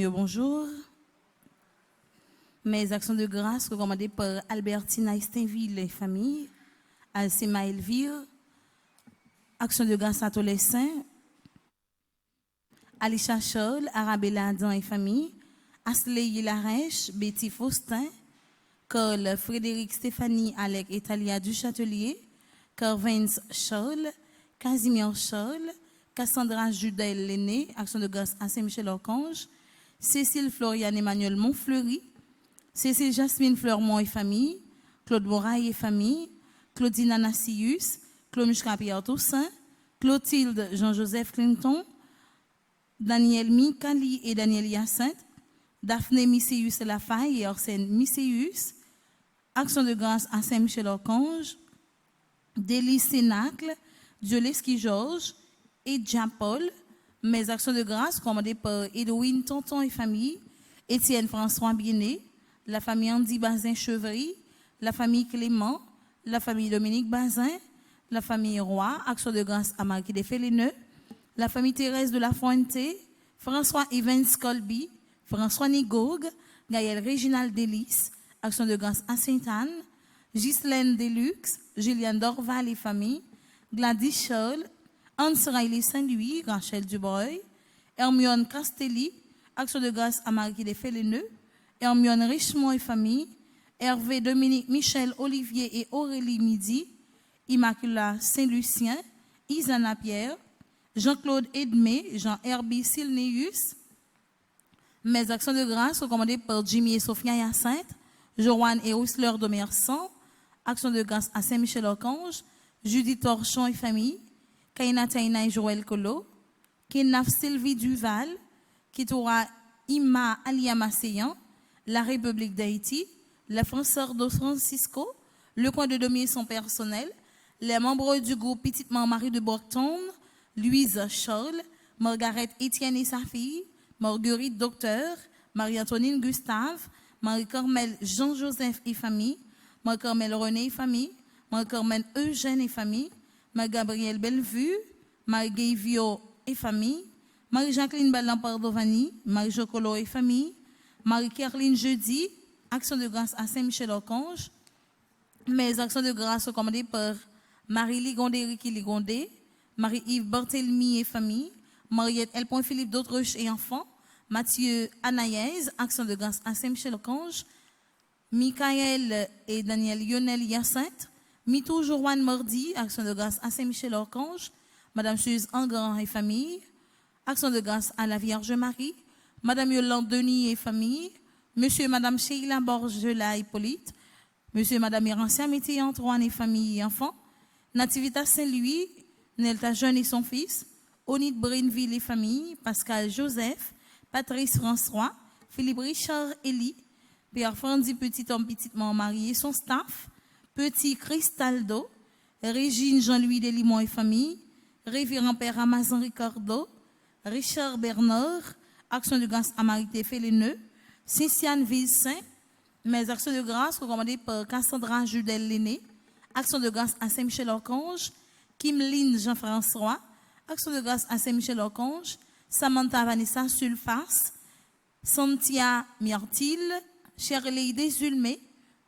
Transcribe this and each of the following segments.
Bonjour. Mes actions de grâce recommandées par Albertine Aistinville et famille, Alcima Elvire. Action de grâce à tous les saints, Alicia Charles, Arabella Adam et famille, Asley Larèche, Betty Faustin, Cole Frédéric Stéphanie Alec et Talia Duchâtelier, Corvins Charles, Casimir Charles, Cassandra Judel Lenné, action de grâce à Saint-Michel-Archange, Cécile Floriane Emmanuel Montfleury, Cécile Jasmine Fleurmont et famille, Claude Moraille et famille, Claudine Anassius, Claude Mishka Pierre Toussaint, Clotilde Jean-Joseph Clinton, Daniel Mikali et Daniel Hyacinthe, Daphné Misséus Lafaille et Arsène Misséus, action de grâce à Saint-Michel-Archange, Délice Sénacle, Dioleski Georges et Jean-Paul. Mes actions de grâce commandées par Edwin Tonton et famille, Étienne François Biené, la famille Andy Bazin-Chevry, la famille Clément, la famille Dominique Bazin, la famille Roy, action de grâce à Marquis des Féléneux, la famille Thérèse de la Fuente, François Evans Colby, François Nigourg, Gaël Réginald Delis, action de grâce à Sainte-Anne, Ghislaine Deluxe, Juliane Dorval et famille, Gladys Scholl, Hans Riley Saint-Louis, Rachel Dubois, Hermione Castelli, action de grâce à Marquis des Féléneux, Hermione Richemont et famille, Hervé Dominique Michel Olivier et Aurélie Midi, Immacula Saint-Lucien, Isana Pierre, Jean-Claude Edmé, Jean-Herbie Silneus. Mes actions de grâce recommandées par Jimmy et Sophia Hyacinthe, Joanne et Whistler Domersan, action de grâce à Saint-Michel-Archange, Judith Torchon et famille, Kaina Taina et Joël Colo, Kenaf Sylvie Duval, Kitoura Ima Aliama Seyan, la République d'Haïti, la Françoise de Francisco, le coin de demi son personnel, les membres du groupe Petite Marie de Borton, Louise Charles, Margaret Étienne et sa fille, Marguerite Docteur, Marie-Antonine Gustave, Marie-Carmel Jean-Joseph et famille, Marie-Carmel René et famille, Marie-Carmel Eugène et famille, Marie-Gabrielle Bellevue, Marie-Gayvio et famille, Marie-Jacqueline Ballan-Pardovani, Marie-Jocolo et famille, Marie-Caroline Jeudi, action de grâce à Saint-Michel-Archange. Mes actions de grâce recommandées par Marie-Ligondé, Ricky Ligondé, Marie-Yves Barthélemy et famille, Mariette L. Philippe d'Autruche et enfants, Mathieu Anaïs, action de grâce à Saint-Michel-Archange, Michael et Daniel Lionel Hyacinthe, Mitou Joanne Mordi, action de grâce à Saint-Michel-Archange, Madame Suze Engrand et famille, action de grâce à la Vierge Marie, Madame Yolande Denis et famille, Monsieur et Madame Sheila Borgela Hippolyte, Monsieur et Madame Irancia Métier Antoine et famille et enfants, Nativita Saint-Louis, Nelta Jeune et son fils, Onit Brinville et famille, Pascal Joseph, Patrice François, Philippe Richard Elie, Pierre Frandy Petit Homme Petitement marié et son staff, Petit Cristaldo, Régine Jean-Louis Delimont et famille, Révérend Père Amazon Ricardo, Richard Bernard, Action de grâce à Marité Féléneux, Céciane Vilsaint, mes actions de grâce recommandées par Cassandra Judel Lenné, Action de grâce à Saint-Michel-Archange, Kimline Jean-François, Action de grâce à Saint-Michel-Archange, Samantha Vanessa Sulfas, Santia Myrtille, Shirley Desulmé,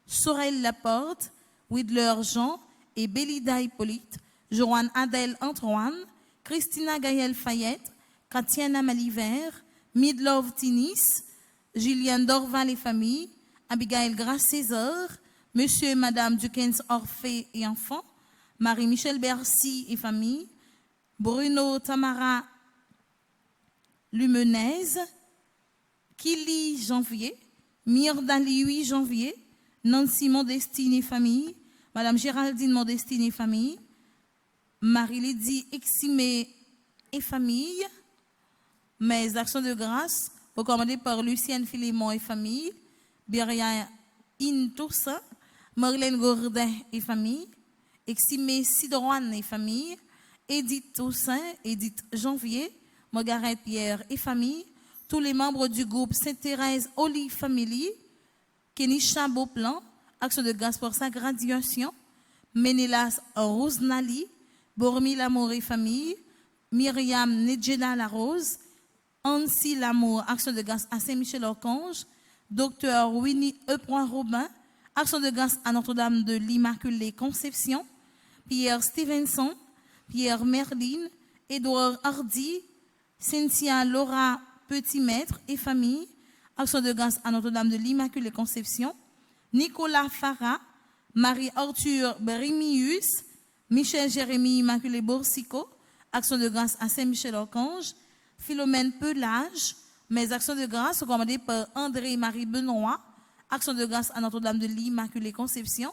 Sorel Laporte, Widler Jean et Bélida Hippolyte, Joanne Adèle Antoine, Christina Gaëlle Fayette, Katiana Maliver, Midlove Tinis, Gilliane Dorval et famille, Abigail Grace César, Monsieur et Madame Dukens Orphée et enfants, Marie-Michel Bercy et famille, Bruno Tamara Lumenez, Kili Janvier, Myrdali 8 janvier, Nancy Modestine et famille, Madame Géraldine Modestine et famille, Marie-Lydie Eximé et famille, mes actions de grâce recommandées par Lucienne Philémon et famille, Biria Intoussa, Marlène Gourdin et famille, Eximé Sidroine et famille, Edith Toussaint, Edith Janvier, Margaret Pierre et famille, tous les membres du groupe Sainte-Thérèse Olive Family, Kenisha Beauplan, action de grâce pour sa graduation, Ménélas Rosenali, Bormi Lamour et famille, Myriam Nedjeda Larose, Annecy Lamour, action de grâce à Saint-Michel-Archange, Docteur Winnie E. Robin, action de grâce à Notre-Dame de l'Immaculée Conception, Pierre Stevenson, Pierre Merline, Édouard Hardy, Cynthia Laura Petit-Maître et famille, action de grâce à Notre-Dame de l'Immaculée Conception, Nicolas Farah, Marie-Arthur Berimius, Michel Jérémy Immaculé Boursicot, action de grâce à Saint-Michel-Archange, Philomène Pelage, mes actions de grâce recommandées par André-Marie Benoît, action de grâce à Notre-Dame de l'Immaculée Conception,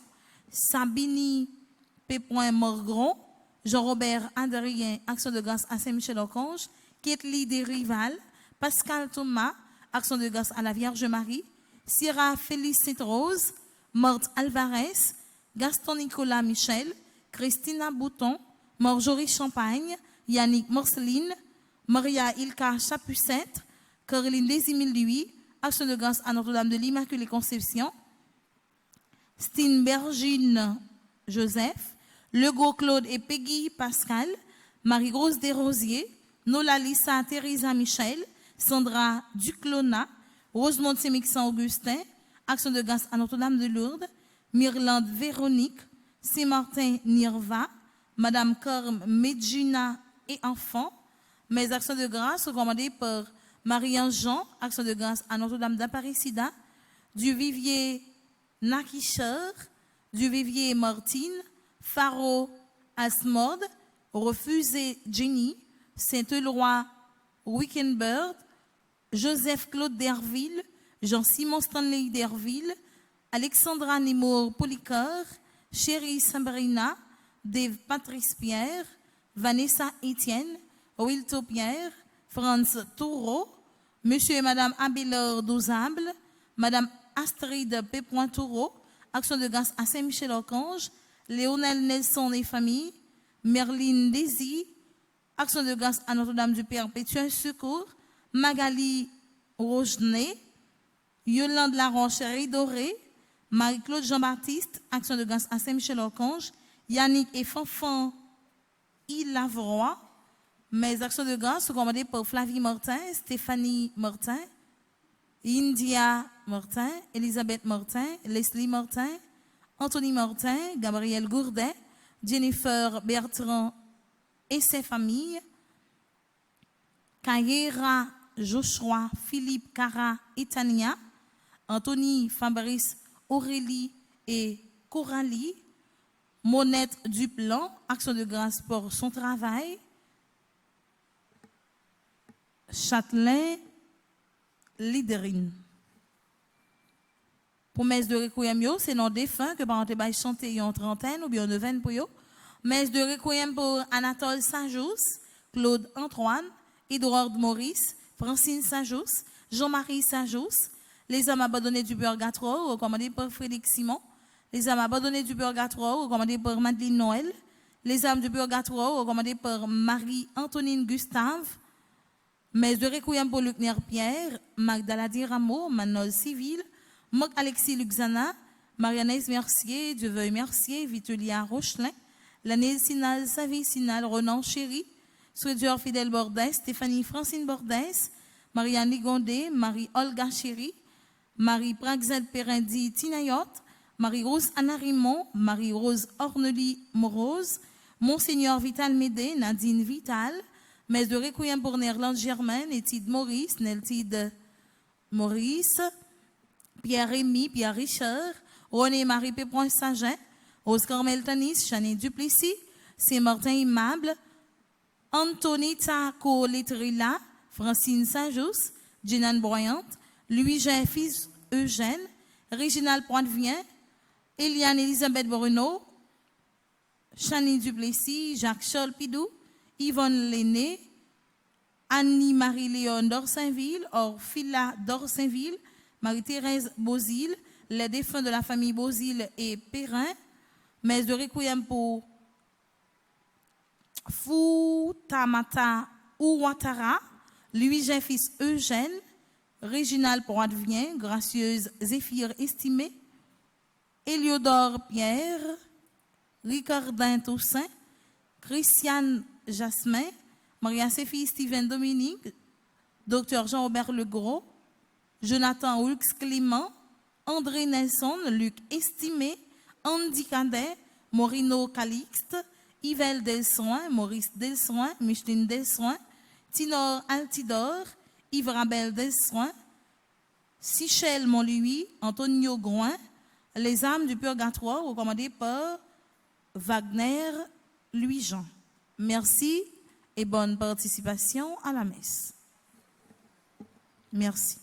Sabini P. Morgron, Jean-Robert Adrien, action de grâce à Saint-Michel-Archange, Ketli Desrival, Pascal Thomas, action de grâce à la Vierge Marie, Sierra Félix Sainte-Rose, Morte Alvarez, Gaston Nicolas Michel, Christina Bouton, Marjorie Champagne, Yannick Morceline, Maria Ilka Chapucette, Caroline Desimile Louis, action de grâce à Notre-Dame de l'Immaculée Conception, Stine Joseph, Legault Claude et Peggy Pascal, Marie-Rose Desrosiers, Nola Lisa Teresa Michel, Sandra Duclona, Rosemont Sémixan Augustin, action de grâce à Notre-Dame de Lourdes, Myrlande Véronique, Saint-Martin Nirva, Madame Corme Medjina et enfants, mes actions de grâce recommandées par Marie-Ange Jean, action de grâce à Notre-Dame d'Apparecida, du Vivier Nakisher, du Vivier Martine, Faro Asmode, Refusé Jenny, Saint-Eloi Wickenbird, Joseph Claude Derville, Jean-Simon Stanley Derville, Alexandra Nemour Policor, Chérie Sabrina, Dave Patrice Pierre, Vanessa Etienne, Wilto Pierre, Franz Toureau, Monsieur et Madame Abelard Dozable, Madame Astrid P. Toureau, action de grâce à Saint-Michel-Archange, Léonel Nelson et famille, Merline Désy, action de grâce à Notre-Dame du Perpétuel Secours, Magali Rogenet, Yolande Laroche Ridoré, Marie-Claude Jean-Baptiste, action de grâce à Saint-Michel-Archange, Yannick et Fanfan Ilavroy, mes actions de grâce sont commandées par Flavie Martin, Stéphanie Martin, India Martin, Elisabeth Martin, Leslie Martin, Anthony Martin, Gabriel Gourdet, Jennifer Bertrand et ses familles, Kayera Joshua, Philippe Cara et Tania, Anthony Fabrice, Aurélie et Coralie, Monette Duplan, action de grâce pour son travail, Châtelain Liderine. Promesse de requiem, c'est non défunt que par exemple chanter en trentaine ou bien une vingtaine pour eux. Messe de requiem pour Anatole Sajous, Claude Antoine, Édouard Maurice, Francine Sajous, Jean-Marie Sajous, les âmes abandonnées du purgatoire, recommandés par Frédéric Simon, les âmes abandonnées du purgatoire, recommandés par Madeleine Noël, Les âmes du purgatoire, recommandées par Marie-Antonine Gustave, Messe de Requiem pour Luc Pierre, Magdala Rameau, Manol Civil, Moc Alexis Luxana, Marianne Mercier, Dieu veuille Mercier, Vitulia Rochelin, l'année Sinal, Savi Sinal, Ronan Chéry, Souedior Fidèle Bordès, Stéphanie Francine Bordès, Marianne Ligondé, Marie-Olga Chéry, Marie Praxel Perendi Tinayot, Marie-Rose Anna Rimon, Marie-Rose Orneli Morose, Monseigneur Vital Médé, Nadine Vital, Messe de Requiem pour Néerlande Germaine, Étide Maurice, Neltide Maurice, Pierre-Rémy, Pierre Richard, René-Marie Pépron Saint-Jean, Oscar Meltanis, Chanel Duplessis, Saint-Martin Immable, Antonita Coletrilla, Francine Saint-Just, Jeanne Broyante, Louis-Jean Fils Eugène, Réginald Poitvien, Eliane Elisabeth Bruno, Chanel Duplessis, Jacques Charles Pidou, Yvonne Lenné, Annie-Marie-Léon d'Orsainville, Orphila d'Orsainville, Marie-Thérèse Bozil, les défunts de la famille Bozil et Perrin, Messe de Requiem pour Foutamata Ouattara, Louis-Jean Fils Eugène, Réginald Poitvien, Gracieuse Zéphire Estimée, Éliodore Pierre, Ricardin Toussaint, Christiane Jasmin, Maria-Séphie Steven Dominique, Dr Jean-Robert Legros, Jonathan Hulx Clément, André Nelson, Luc Estimé, Andy Cadet, Morino Calixte, Yvel Delsoin, Maurice Delsoin, Micheline Delsoin, Tinor Altidor, Yves Rabel Delsoin, Sichel Montlouis, Antonio Groin, Les âmes du purgatoire, recommandées par Wagner Louis-Jean. Merci et bonne participation à la messe. Merci.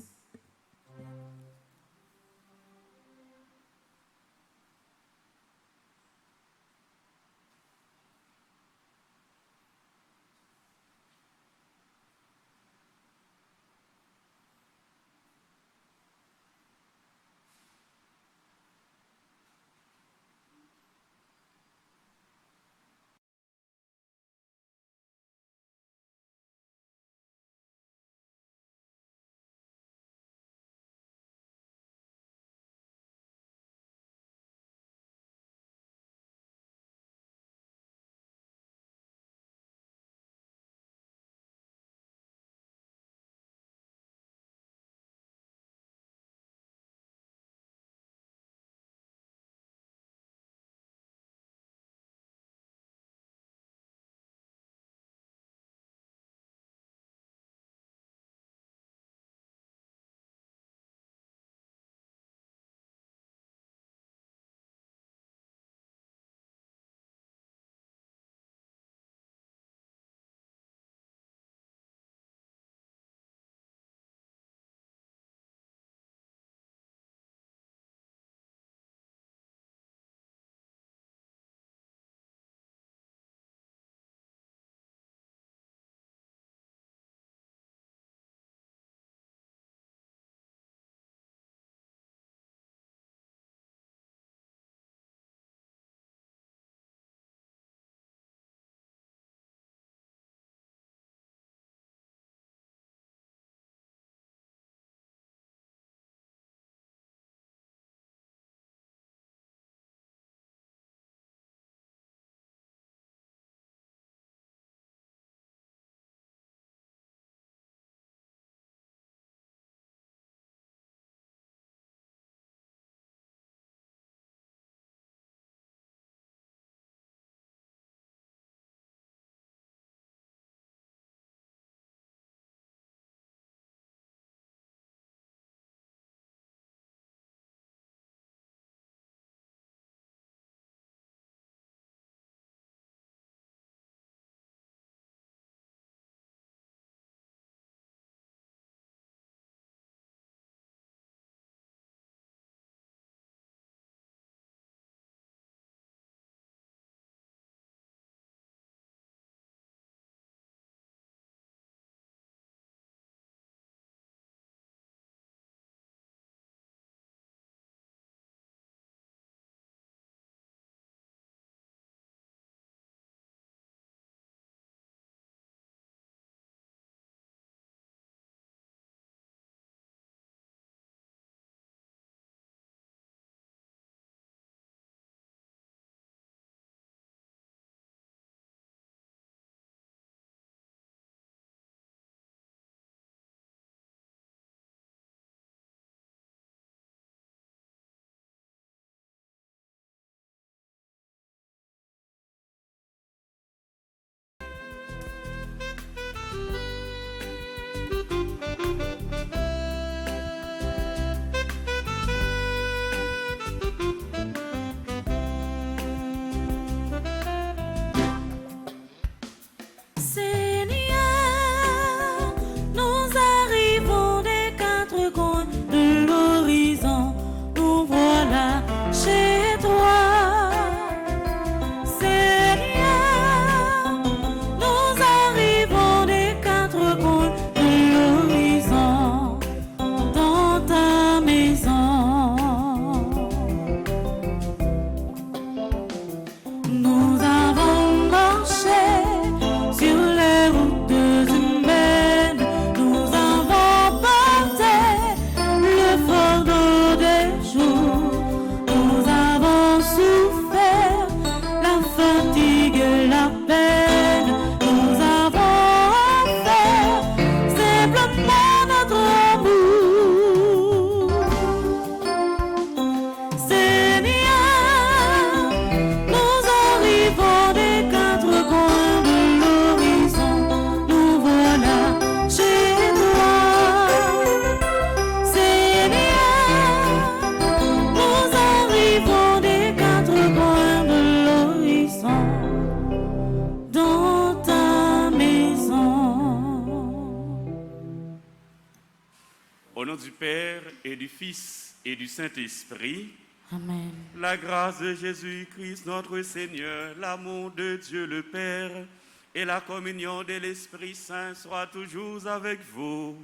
du Père et du Fils et du Saint-Esprit. Amen. La grâce de Jésus-Christ, notre Seigneur, l'amour de Dieu le Père et la communion de l'Esprit Saint soient toujours avec vous.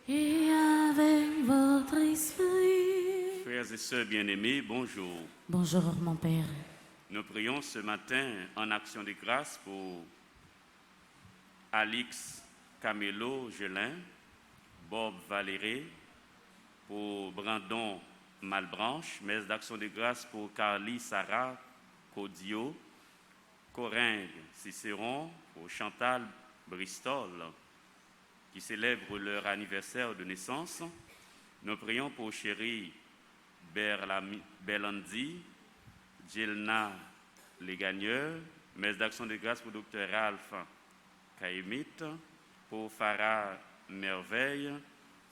Et avec votre esprit. Frères et sœurs bien-aimés, bonjour. Bonjour mon Père. Nous prions ce matin en action de grâce pour Alix Camelo Gelin, Bob Valéré, pour Brandon Malbranche, messe d'action de grâce pour Carly Sarah Codio, Corinne Cicéron, pour Chantal Bristol, qui célèbrent leur anniversaire de naissance. Nous prions pour chérie Belandi, Jelna Les Gagneurs, messe d'action de grâce pour Dr Ralph Kaimit, pour Farah Merveille,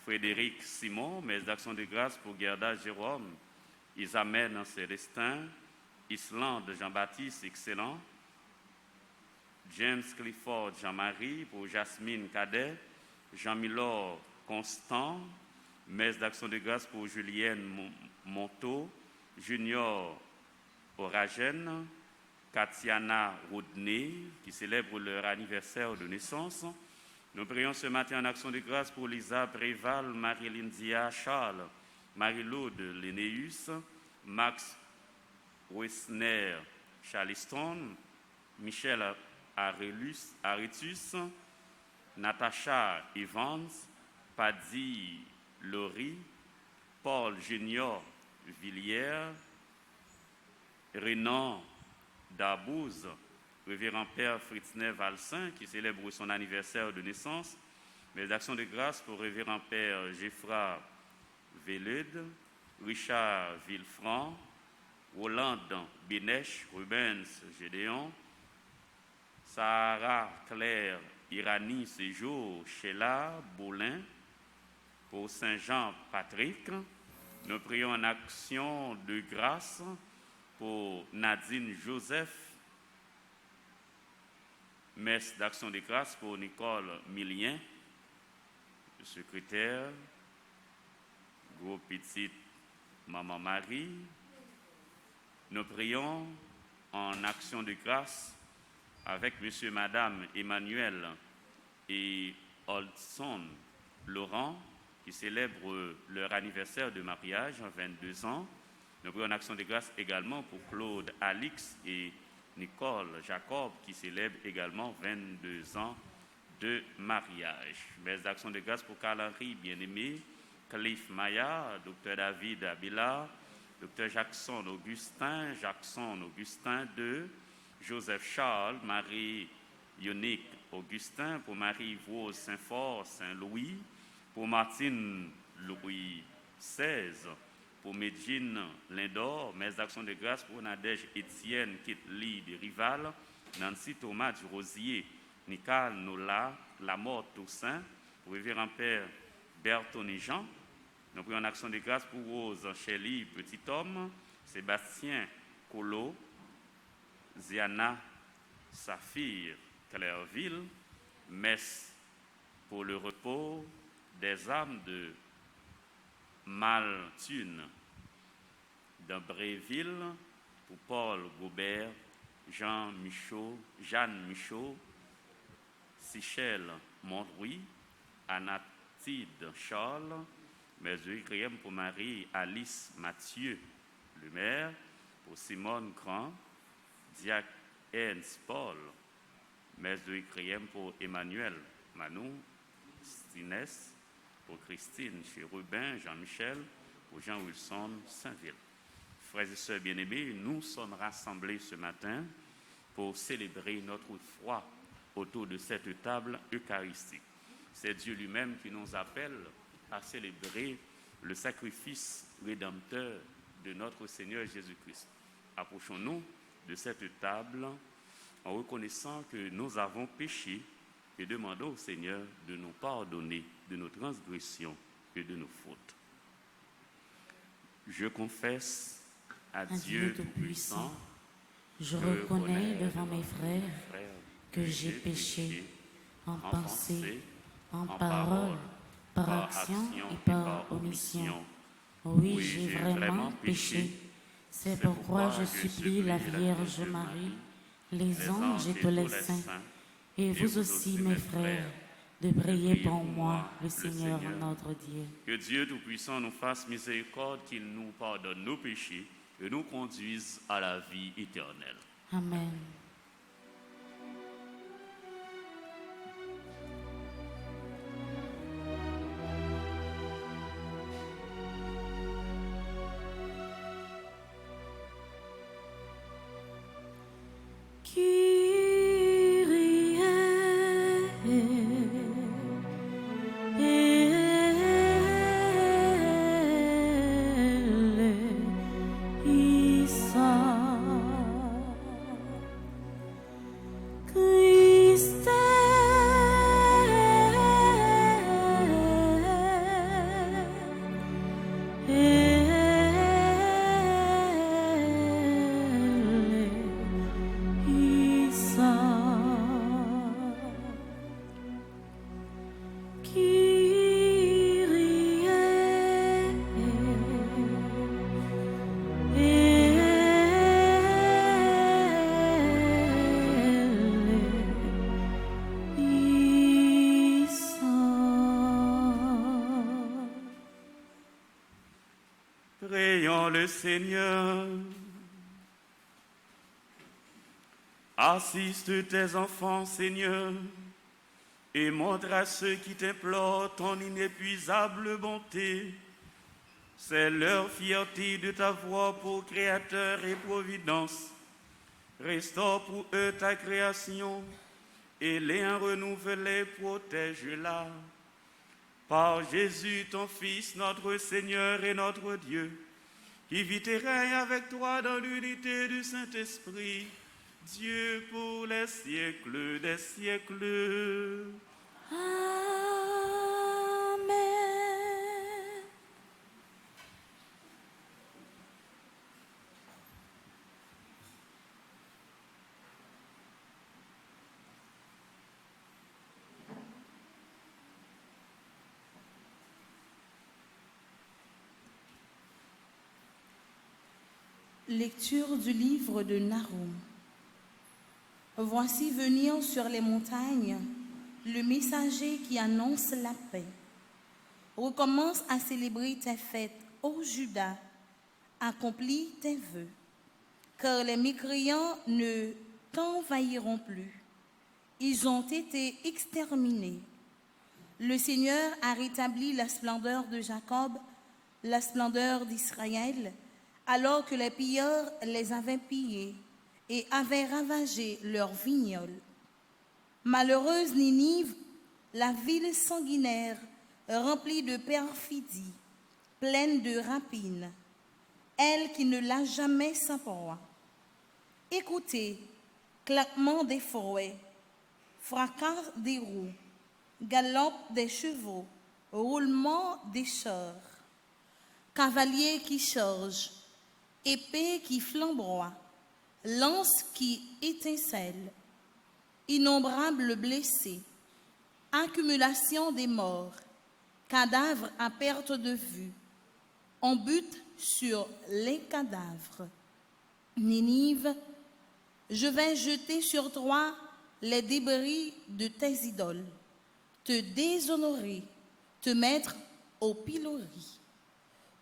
Frédéric Simon, messe d'action de grâce pour Gerda Jérôme, Isamène Célestin, Islande Jean-Baptiste Excellent, James Clifford Jean-Marie, pour Jasmine Cadet, Jean-Milor Constant, messe d'action de grâce pour Julienne Monteau, Junior Oragène, Katiana Rodney, qui célèbrent leur anniversaire de naissance. Nous prions ce matin en action de grâce pour Lisa Préval, Marie-Lyndia Charles, Marie-Laude Lénéus, Max Wessner Charleston, Michel Aretus, Natacha Evans, Paddy Laurie, Paul Junior Villiers, Renan Dabouze, Révérend Père Fritzner Valsin, qui célèbre son anniversaire de naissance, mes actions de grâce pour Révérend Père Geoffroy Velud, Richard Villefranc, Roland Bénèche, Rubens Gédéon, Sarah Claire Irani Séjour, Sheila Boulin, pour Saint-Jean Patrick. Nous prions en action de grâce pour Nadine Joseph, messe d'action de grâce pour Nicole Millien, le secrétaire, gros petite Maman Marie. Nous prions en action de grâce avec Monsieur et Madame Emmanuel et Oldson Laurent, qui célèbrent leur anniversaire de mariage en 22 ans. Nous prions en action de grâce également pour Claude Alix et Nicole Jacob, qui célèbrent également 22 ans de mariage. Messe d'action de grâce pour Carl-Henri bien-aimé, Cliff Maya, Dr David Abila, Dr Jackson Augustin II, Joseph Charles, Marie Yonique Augustin, pour Marie-Rose Saint-Fort Saint-Louis, pour Martine Louis XVI, pour Medjine Lindor, messe d'action de grâce pour Nadège Étienne Kitli de Rival, Nancy Thomas du Rosier, Nicole Nola, Lamort Toussaint, pour Révérend Père Bertoni Jean. Nous prions en action de grâce pour Rose Chély Petit Homme, Sébastien Colo, Ziana Saphir Clairville, messe pour le repos des âmes de Malthune d'Ambréville, pour Paul Gobert, Jeanne Michaud, Sichel Mondrouy, Anatide Charles, mes requiem pour Marie Alice Mathieu le maire, pour Simone Grand, Diacre Paul, mes requiem pour Emmanuel Manou Stines, pour Christine Chérubin, Jean-Michel, pour Jean Wilson Saint-Ville. Frères et sœurs bien-aimés, nous sommes rassemblés ce matin pour célébrer notre foi autour de cette table eucharistique. C'est Dieu lui-même qui nous appelle à célébrer le sacrifice rédempteur de notre Seigneur Jésus-Christ. Approchons-nous de cette table en reconnaissant que nous avons péché et demandons au Seigneur de nous pardonner de nos transgressions et de nos fautes. Je confesse à Dieu Tout-Puissant, je reconnais devant mes frères que j'ai péché en pensée, en parole, par action et par omission. Oui, j'ai vraiment péché. C'est pourquoi je supplie la Vierge Marie, les anges et tous les saints, et vous aussi, mes frères, de prier pour moi, le Seigneur notre Dieu. Que Dieu Tout-Puissant nous fasse miséricorde, qu'il nous pardonne nos péchés et nous conduise à la vie éternelle. Amen. Prions le Seigneur. Assiste tes enfants, Seigneur, et montre à ceux qui t'implorent ton inépuisable bonté. C'est leur fierté de t'avoir pour Créateur et Providence. Restaure pour eux ta création et les renouvelés, protège-la. Par Jésus, ton Fils, notre Seigneur et notre Dieu, qui vit et règne avec toi dans l'unité du Saint-Esprit, Dieu pour les siècles des siècles. Amen. Lecture du livre de Nahum. Voici venir sur les montagnes le messager qui annonce la paix. Recommence à célébrer tes fêtes, ô Judas, accomplis tes vœux, car les mécréants ne t'envahiront plus. Ils ont été exterminés. Le Seigneur a rétabli la splendeur de Jacob, la splendeur d'Israël, alors que les pilleurs les avaient pillés et avaient ravagé leurs vignoles. Malheureuse Ninive, la ville sanguinaire, remplie de perfidie, pleine de rapines, elle qui ne l'a jamais sa proie. Écoutez, claquement des fouets, fracas des roues, galop des chevaux, roulement des chars, cavaliers qui chargent, épée qui flamboie, lance qui étincelle, innombrables blessés, accumulation des morts, cadavres à perte de vue. On bute sur les cadavres. Ninive, je vais jeter sur toi les débris de tes idoles, te déshonorer, te mettre au pilori.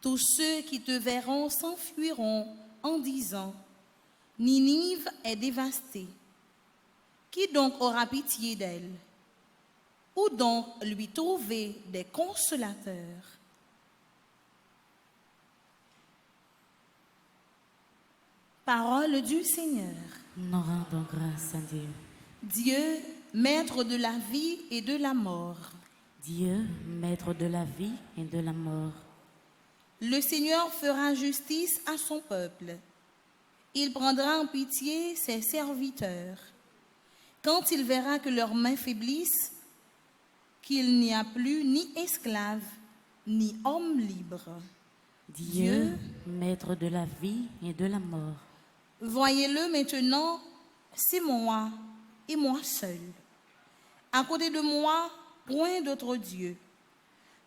Tous ceux qui te verront s'enfuiront en disant « Ninive est dévastée. Qui donc aura pitié d'elle? Où donc lui trouver des consolateurs ?» Parole du Seigneur. Nous rendons grâce à Dieu. Dieu, maître de la vie et de la mort. Dieu, maître de la vie et de la mort. Le Seigneur fera justice à son peuple. Il prendra en pitié ses serviteurs. Quand il verra que leurs mains faiblissent, qu'il n'y a plus ni esclave, ni homme libre. Dieu, maître de la vie et de la mort. Voyez-le maintenant, c'est moi et moi seul. À côté de moi, point d'autre Dieu.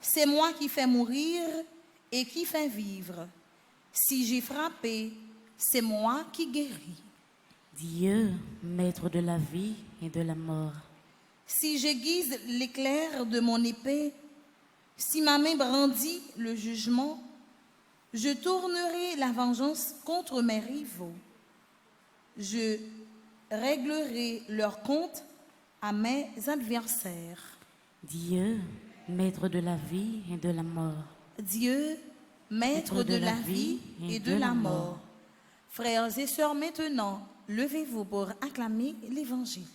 C'est moi qui fais mourir et qui fais vivre. Si j'ai frappé, c'est moi qui guéris. Dieu, maître de la vie et de la mort. Si j'aiguise l'éclair de mon épée, si ma main brandit le jugement, je tournerai la vengeance contre mes rivaux. Je réglerai leur compte à mes adversaires. Dieu, maître de la vie et de la mort. Dieu, maître de la vie et de la mort. Frères et sœurs, maintenant, levez-vous pour acclamer l'Évangile.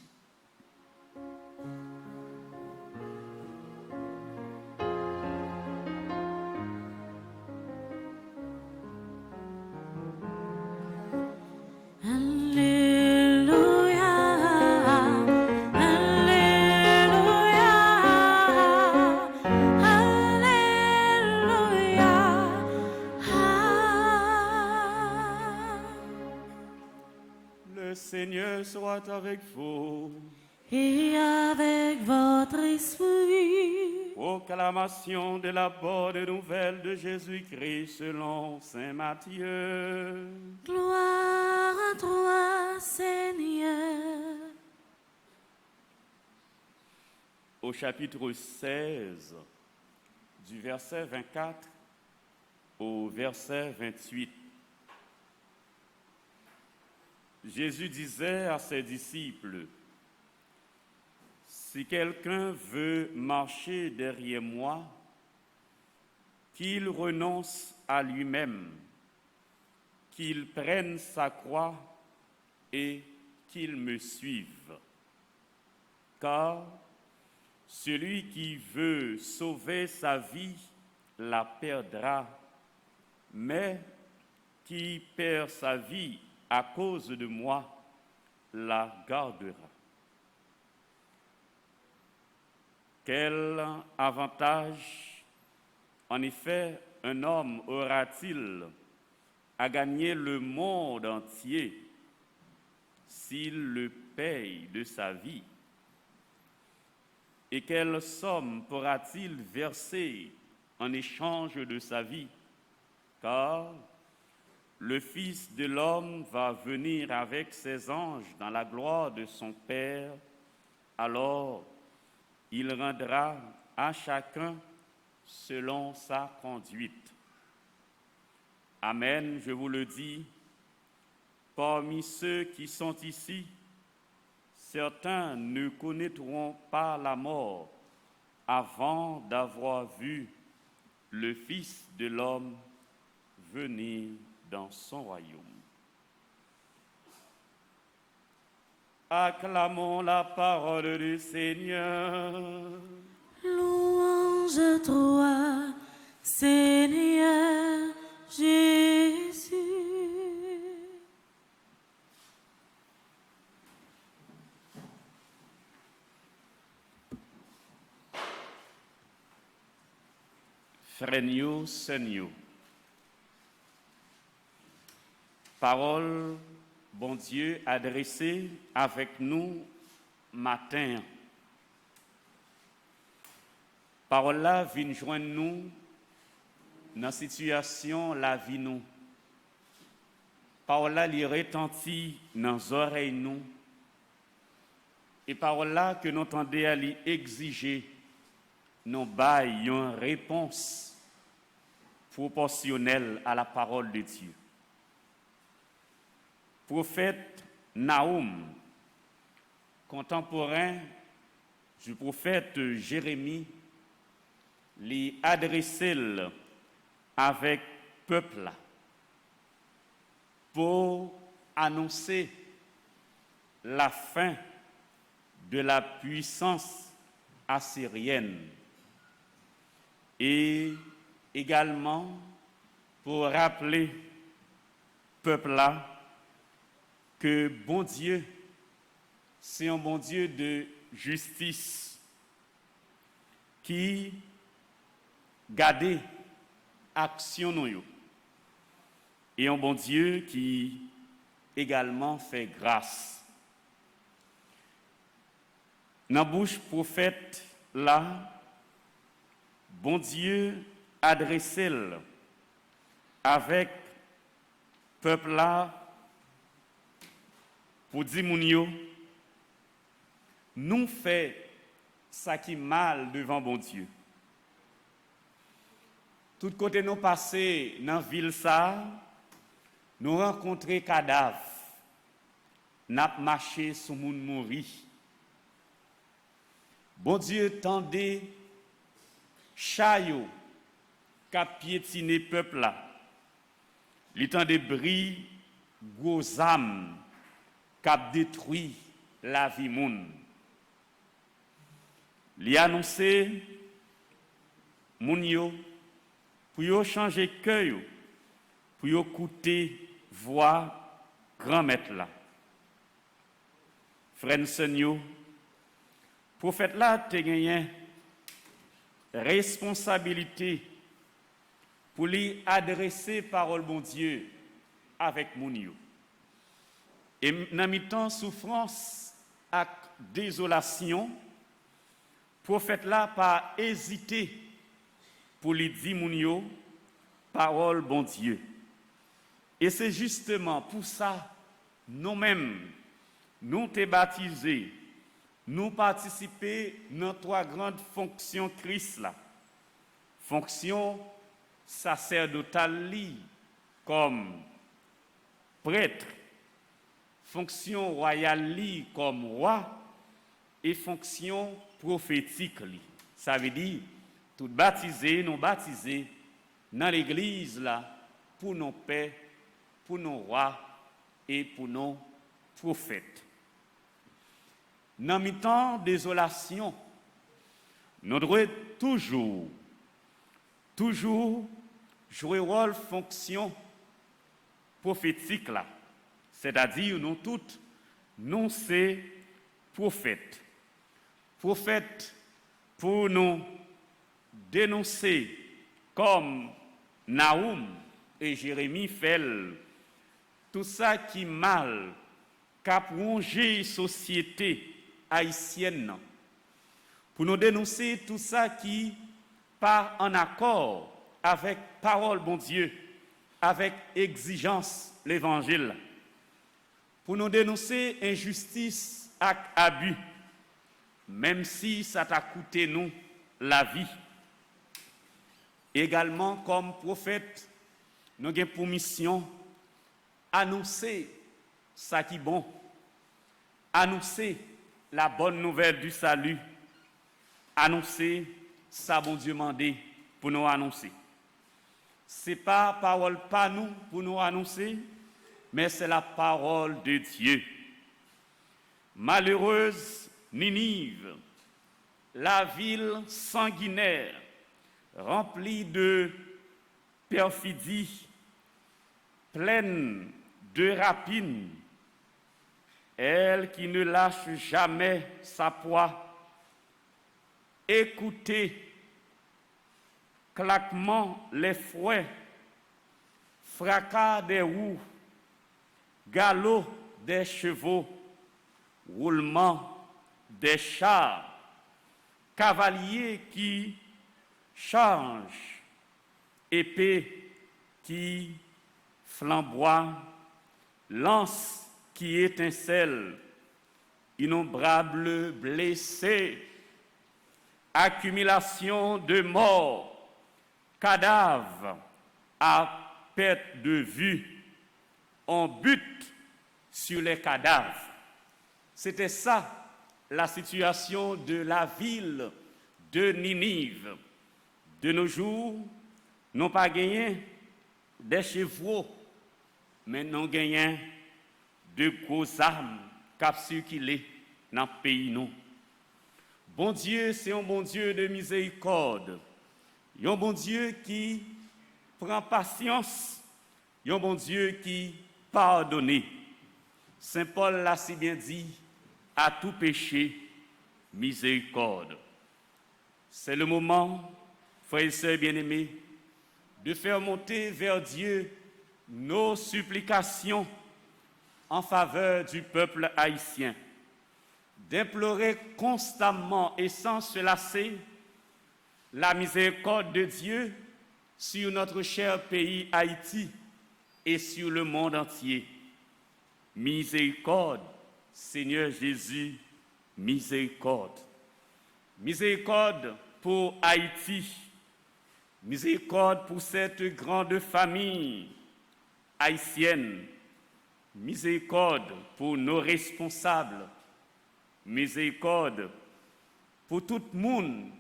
Le Seigneur soit avec vous. Et avec votre esprit. Proclamation de la bonne nouvelle de Jésus-Christ selon saint Matthieu. Gloire à toi, Seigneur. Au chapitre 16, du verset 24 au verset 28, Jésus disait à ses disciples, « Si quelqu'un veut marcher derrière moi, qu'il renonce à lui-même, qu'il prenne sa croix et qu'il me suive. Car celui qui veut sauver sa vie la perdra, mais qui perd sa vie à cause de moi la gardera. » Quel avantage, en effet, un homme aura-t-il à gagner le monde entier s'il le paye de sa vie? Et quelle somme pourra-t-il verser en échange de sa vie? Car le Fils de l'homme va venir avec ses anges dans la gloire de son Père, alors il rendra à chacun selon sa conduite. Amen, je vous le dis, parmi ceux qui sont ici, certains ne connaîtront pas la mort avant d'avoir vu le Fils de l'homme venir dans son royaume. Acclamons la parole du Seigneur. Louange à toi, Seigneur Jésus. Frère Seigneur. Parole, bon Dieu, adressée avec nous matin. Parole là vient joindre nous dans la situation la vie nous. Parole là li retentit dans les oreilles nous. Et parole là que nous entendons à lui exiger nous bail une réponse proportionnelle à la parole de Dieu. Prophète Nahum, contemporain du prophète Jérémie, lui adressé avec peuple pour annoncer la fin de la puissance assyrienne et également pour rappeler peuple là que bon Dieu, c'est un bon Dieu de justice qui garde action nous et un bon Dieu qui également fait grâce. Dans la bouche prophète là, bon Dieu adressé avec peuple là pour dire moun yo, nous fait ça qui mal devant bon Dieu. Tout côté nous passer dans ville ça, nous rencontrer cadavres, n'a marché sous moun mouri. Bon Dieu tendait chayo qu'a piétiné peuple là. Il tendait bris gros âme qu'a détruit la vie moun. Il a annoncé moun yo pour yo changer cœur pour yo écouter voix grand maître là. Frère Seigneur, prophète là te gagné responsabilité pour lui adresser parole bon Dieu avec moun yo. Et dans mi-temps souffrance et désolation, prophète là pas hésité pour lui dire moun yo parole bon Dieu. Et c'est justement pour ça nous-mêmes nous t'es baptisés, nous participer dans trois grandes fonctions Christ là. Fonction sacerdotale comme prêtre, fonction royale comme roi et fonction prophétique. Ça veut dire tout baptisé, nous baptisés dans l'église là pour nos pères, pour nos rois et pour nos prophètes. Dans le temps de désolation, nous devons toujours jouer rôle fonction prophétique là. C'est-à-dire nous toutes, nous c'est prophètes. Prophètes pour nous dénoncer comme Naoum et Jérémie fait tout ça qui mal qu'a plongé société haïtienne, pour nous dénoncer tout ça qui pas en accord avec parole bon Dieu, avec exigence l'évangile, pour nous dénoncer injustice et abus, même si ça t'a coûté nous la vie. Également comme prophète, nous avons pour mission annoncer ça qui est bon, annoncer la bonne nouvelle du salut, annoncer ça bon Dieu mandé pour nous annoncer. C'est pas parole pas nous pour nous annoncer, mais c'est la parole de Dieu. Malheureuse Ninive, la ville sanguinaire, remplie de perfidie, pleine de rapines, elle qui ne lâche jamais sa proie, écoutez claquement les fouets, fracas des roues, galop des chevaux, roulement des chars, cavaliers qui changent, épée qui flamboie, lance qui étincelle, innombrables blessés, accumulation de morts, cadavres à perte de vue, on bute sur les cadavres. C'était ça la situation de la ville de Ninive. De nos jours, n'ont pas gagné des chevaux, mais n'ont gagné de grosses armes qui ont circulé dans le pays. Nous. Bon Dieu, c'est un bon Dieu de miséricorde. Un bon Dieu qui prend patience. Un bon Dieu qui pardonne. Saint Paul l'a si bien dit, à tout péché, miséricorde. C'est le moment, frères et sœurs bien-aimés, de faire monter vers Dieu nos supplications en faveur du peuple haïtien, d'implorer constamment et sans se lasser la miséricorde de Dieu sur notre cher pays Haïti et sur le monde entier. Miséricorde, Seigneur Jésus, miséricorde. Miséricorde pour Haïti, miséricorde pour cette grande famille haïtienne, miséricorde pour nos responsables, miséricorde pour tout le monde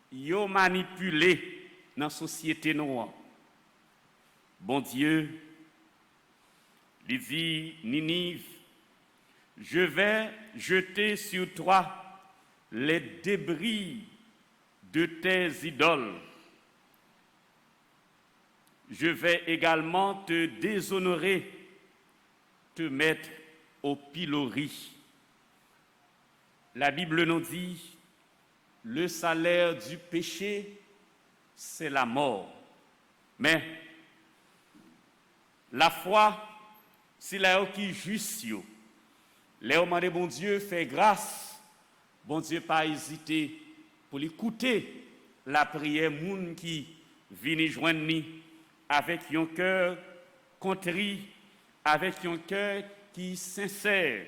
qui est manipulé dans la société noire. Bon Dieu, il dit Ninive, je vais jeter sur toi les débris de tes idoles. Je vais également te déshonorer, te mettre au pilori. La Bible nous dit, le salaire du péché, c'est la mort. Mais la foi, c'est là qui juste. Là où bon Dieu fait grâce, bon Dieu pas hésité pour écouter la prière moun qui vient joindre nous avec un cœur contrit, avec un cœur qui sincère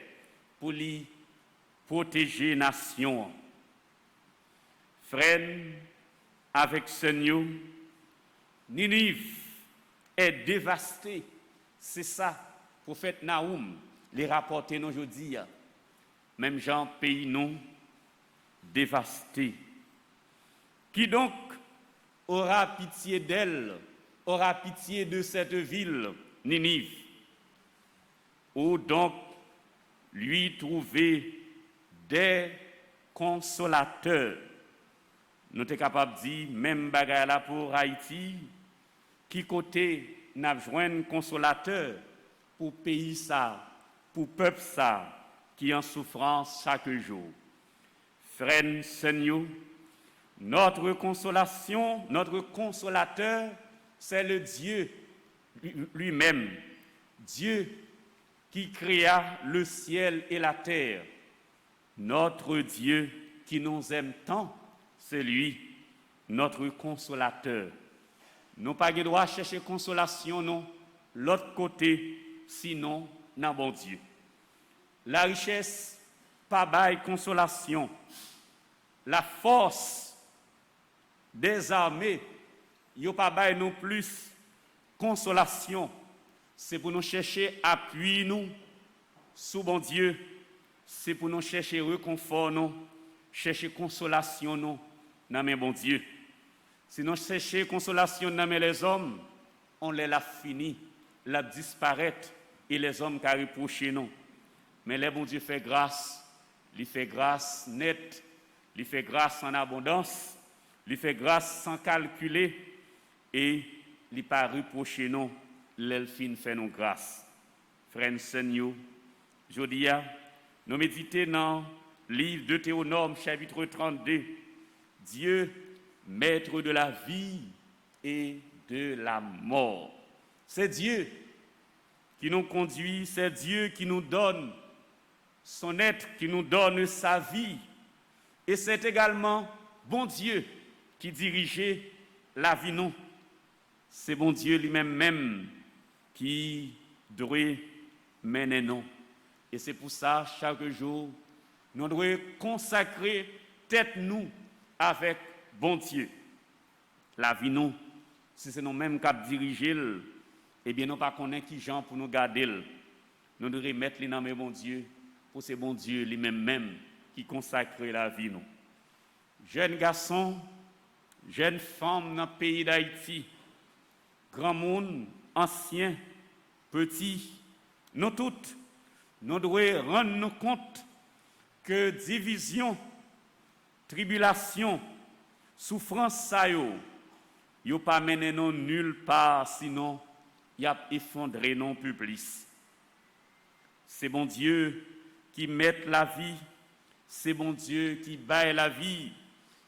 pour lui protéger nation. Frère, avec Seigneur, Ninive est dévastée. C'est ça, prophète Naoum, les rapporter nous aujourd'hui. Même Jean pays non dévasté. Qui donc aura pitié d'elle, aura pitié de cette ville, Ninive? Où donc lui trouver des consolateurs? Nous sommes capables de dire, même bagarre là pour Haïti, qui côté n'a besoin de consolateur pour pays ça, pour peuple ça, qui en souffrance chaque jour. Frère Seigneur, notre consolation, notre consolateur, c'est le Dieu lui-même. Dieu qui créa le ciel et la terre. Notre Dieu qui nous aime tant, c'est lui, notre consolateur. Nous pas de droit chercher consolation, non, l'autre côté, sinon, non bon Dieu. La richesse, pas bail consolation. La force des armées, yo pas bail non plus consolation. C'est pour nous chercher appui nous sous bon Dieu. C'est pour nous chercher réconfort nous, chercher consolation nous dans mes bon Dieu. Si nous cherchons consolation dans les hommes, on les l'a fini, la disparaître et les hommes qui reprochent nous. Mais le bon Dieu fait grâce, il fait grâce nette, il fait grâce en abondance, il fait grâce sans calculer et il pas reprocher nous, l'elfine fait nous grâce. Frère Seigneur, je dis, nous méditons dans le livre de Deutéronome, chapitre 32, Dieu, maître de la vie et de la mort. C'est Dieu qui nous conduit, c'est Dieu qui nous donne son être, qui nous donne sa vie. Et c'est également bon Dieu qui dirigeait la vie nous. C'est bon Dieu lui-même qui doit mener nous. Et c'est pour ça, chaque jour, nous devons consacrer tête nous avec bon Dieu. La vie nous, si c'est nous-mêmes qui diriger, eh bien nous pas connaître qui gens pour nous garder. Nous devons mettre les noms bon Dieu pour ce bon Dieu lui-même qui consacre la vie nous. Jeunes garçons, jeunes femmes dans le pays d'Haïti, grand monde, anciens, petits, nous toutes, nous devons rendre nous compte que division, tribulation, souffrance, ça yo pas mené non nulle part, sinon y a effondré non public. C'est bon Dieu qui met la vie, c'est bon Dieu qui baille la vie,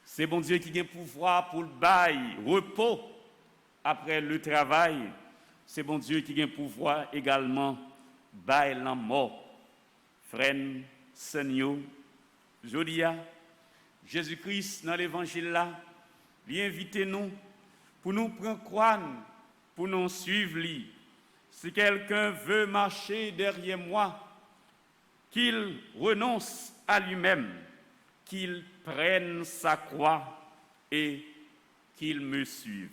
c'est bon Dieu qui a le pouvoir pour le bail, repos après le travail, c'est bon Dieu qui a le pouvoir également baille la mort. Frère, Seigneur, Jodia, Jésus-Christ dans l'évangile là, lui inviter nous pour nous prendre croix, pour nous suivre lui. Si quelqu'un veut marcher derrière moi, qu'il renonce à lui-même, qu'il prenne sa croix et qu'il me suive.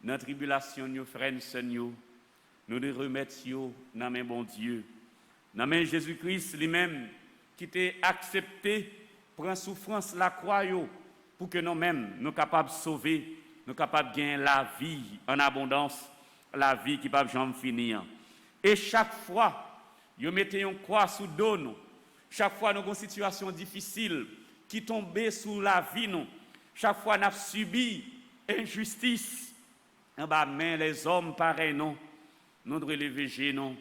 Dans la tribulation, nos frères et sœurs, nous nous remettons dans main bon Dieu, dans main Jésus-Christ lui-même, qui t'a accepté pour la souffrance la croix pour que nous-mêmes nous capables de sauver, nous capables de gagner la vie en abondance, la vie qui ne peut jamais finir. Et chaque fois, vous mettez une croix sous dos nous. Chaque fois nous avons une situation difficile qui tombe sous la vie nous. Chaque fois nous avons subi injustice. En bas main les hommes pareils nous devons lever genoux,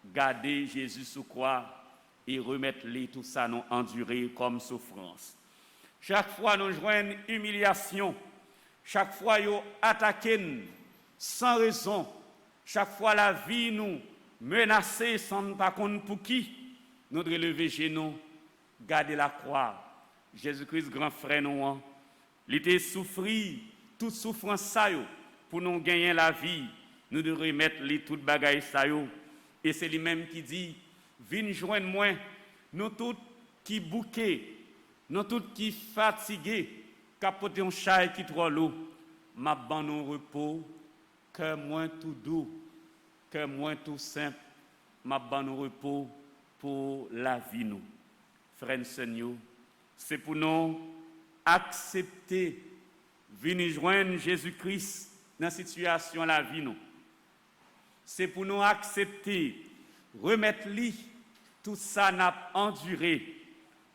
garder Jésus sous croix et remettre tout ça nous endurer comme souffrance. Chaque fois nous joignons humiliation, chaque fois nous attaquons sans raison, chaque fois la vie nous menacée sans ne pas connaître pour qui, nous devons lever genoux, garder la croix. Jésus-Christ, grand frère nous, il était souffri toute souffrance ça pour nous gagner la vie. Nous devons remettre toute bagaille ça et c'est lui-même qui dit viens joindre moi, nous tous qui bouqués, nous tous qui fatigués, capoter un chai qui trop lourd, m'a ban nous repos, cœur moins tout doux, cœur moins tout simple, m'a ban nous repos pour la vie nous. Frères et sœurs, c'est pour nous accepter venir joindre Jésus-Christ dans la situation de la vie nous. C'est pour nous accepter, remettre lui tout ça n'a enduré,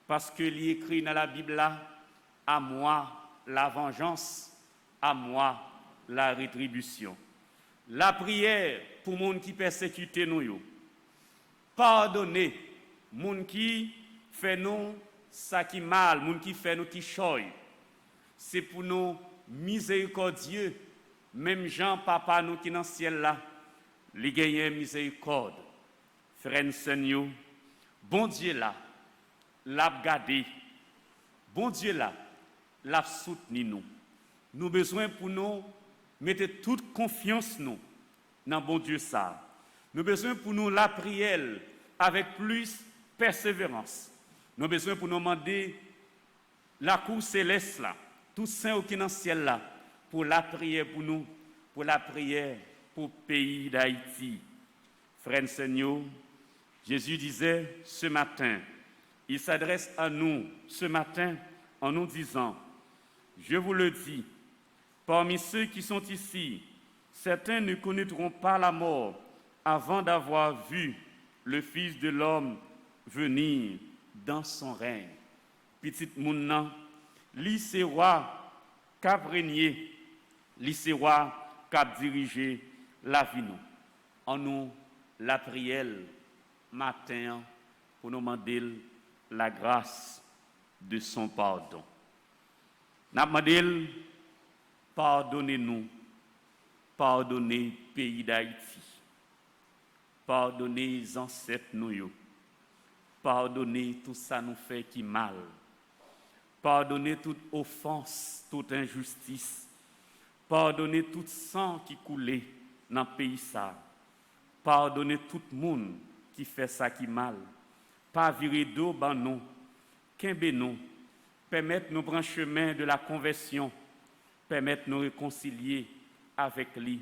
parce que il écrit dans la Bible là, à moi la vengeance, à moi la rétribution. La prière pour les gens qui persécutent nous, pardonner les gens qui fait nous ça qui mal, les gens qui fait nous qui choy. C'est pour nous miséricordieux, même Jean papa nous qui dans le ciel là, les gagnent miséricorde. Frères et sœurs, bon Dieu là, l'a gardé. Bon Dieu là, l'a soutenu nous. Nous avons besoin pour nous mettre toute confiance nous dans bon Dieu ça. Nous avons besoin pour nous la prière avec plus persévérance. Nous avons besoin pour nous demander la cour céleste là, tout saint qui dans le ciel là, pour la prière pour nous, pour la prière pour le pays d'Haïti. Frères et sœurs, Jésus disait ce matin, il s'adresse à nous ce matin en nous disant, je vous le dis, parmi ceux qui sont ici, certains ne connaîtront pas la mort avant d'avoir vu le Fils de l'homme venir dans son règne. Petit moun, li se roi cap régner, li se roi cap diriger la vie nous. En nous la prière matin pour nous demander la grâce de son pardon. Nous demandons pardonnez-nous, pardonnez le pays d'Haïti, pardonnez les ancêtres nous, pardonnez tout ça nous fait qui mal, pardonnez toute offense, toute injustice, pardonnez tout sang qui coulait dans le pays ça, pardonnez tout le monde qui fait ça qui mal, pas virer d'eau ban nous, qu'imbe nous, permettre nous prendre chemin de la conversion, permettre nous réconcilier avec lui,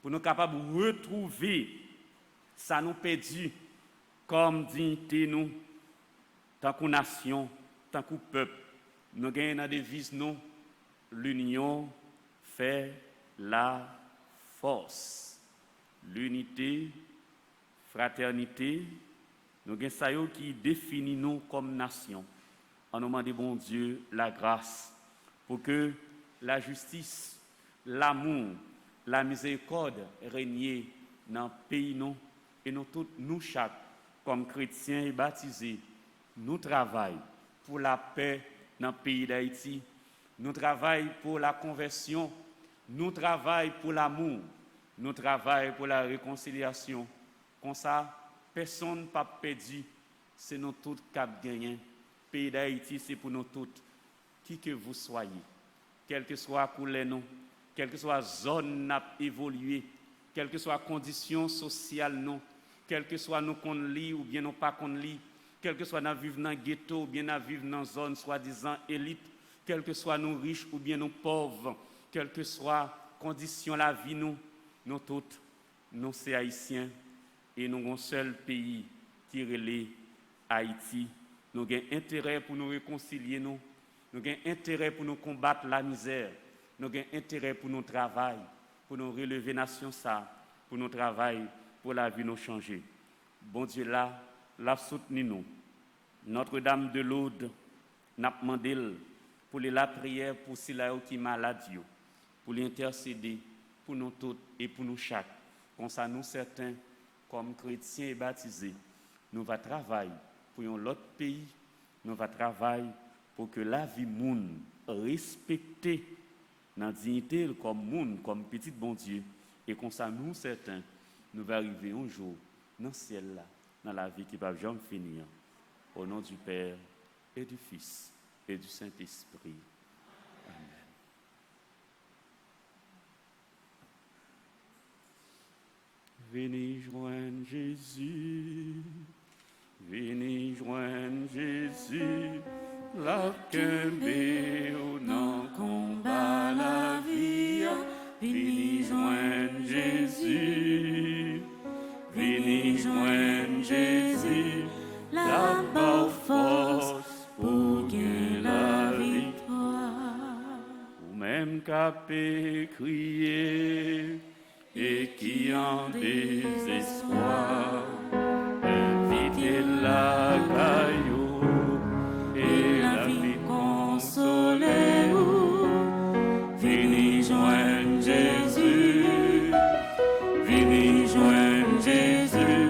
pour nous capables de retrouver ça nous perdu comme dignité nous, tant que nation, tant que peuple. Nous gagnons dans la devise nous, l'union fait la force. L'unité, fraternité, nous gagnons ça qui définit nous comme nation. On nous demande, bon Dieu, la grâce pour que la justice, l'amour, la miséricorde règne dans le pays nous et nous tous, nous chaque, comme chrétiens et baptisés, nous travaillons pour la paix dans le pays d'Haïti, nous travaillons pour la conversion, nous travaillons pour l'amour, nous travaillons pour la réconciliation. Comme ça, personne n'a pas perdu, c'est nous tous qui avons gagné. Le pays d'Haïti, c'est pour nous tous, qui que vous soyez, quelle que soit la couleur, nous, quelle que soit la zone n'a évolué, quelle que soit la condition sociale, nous, quelle que soit nous qu'on lit ou bien nous pas qu'on lit, quel que soit nous vivons dans le ghetto ou bien nous vivons dans une zone soi-disant élite, quel que soit nous riches ou bien nous pauvres, quelle que soit la condition de la vie, nous toutes, nous c'est haïtiens et nous avons un seul pays qui est Haïti. Nous avons intérêt pour nous réconcilier, nous avons intérêt pour nous combattre la misère, nous avons intérêt pour nous travailler, pour nous relever nation ça, pour nous travailler, pour la vie nous changer. Bon Dieu là, la soutenir nous. Notre-Dame de Lourdes, n'a demandé pour la prière pour ceux qui sont malades, pour l'intercéder pour nous tous et pour nous chaque. Comme ça, nous certains, comme chrétiens et baptisés, nous allons travailler pour un autre pays, nous allons travailler pour que la vie monde respectée dans la dignité comme monde, comme petit bon Dieu. Et comme ça, nous certains, nous allons arriver un jour dans le ciel là, dans la vie qui va jamais finir. Au nom du Père et du Fils et du Saint-Esprit. Amen. Venez joindre Jésus, venez joindre Jésus, la kembe ou non combat la vie. Venez joindre Jésus, venez joindre Jésus, la bonne force pour gagner la victoire. Ou même capé crier et qui en désespoir, invitez la caillou et la vie consoler. Venez joindre Jésus, venez joindre Jésus,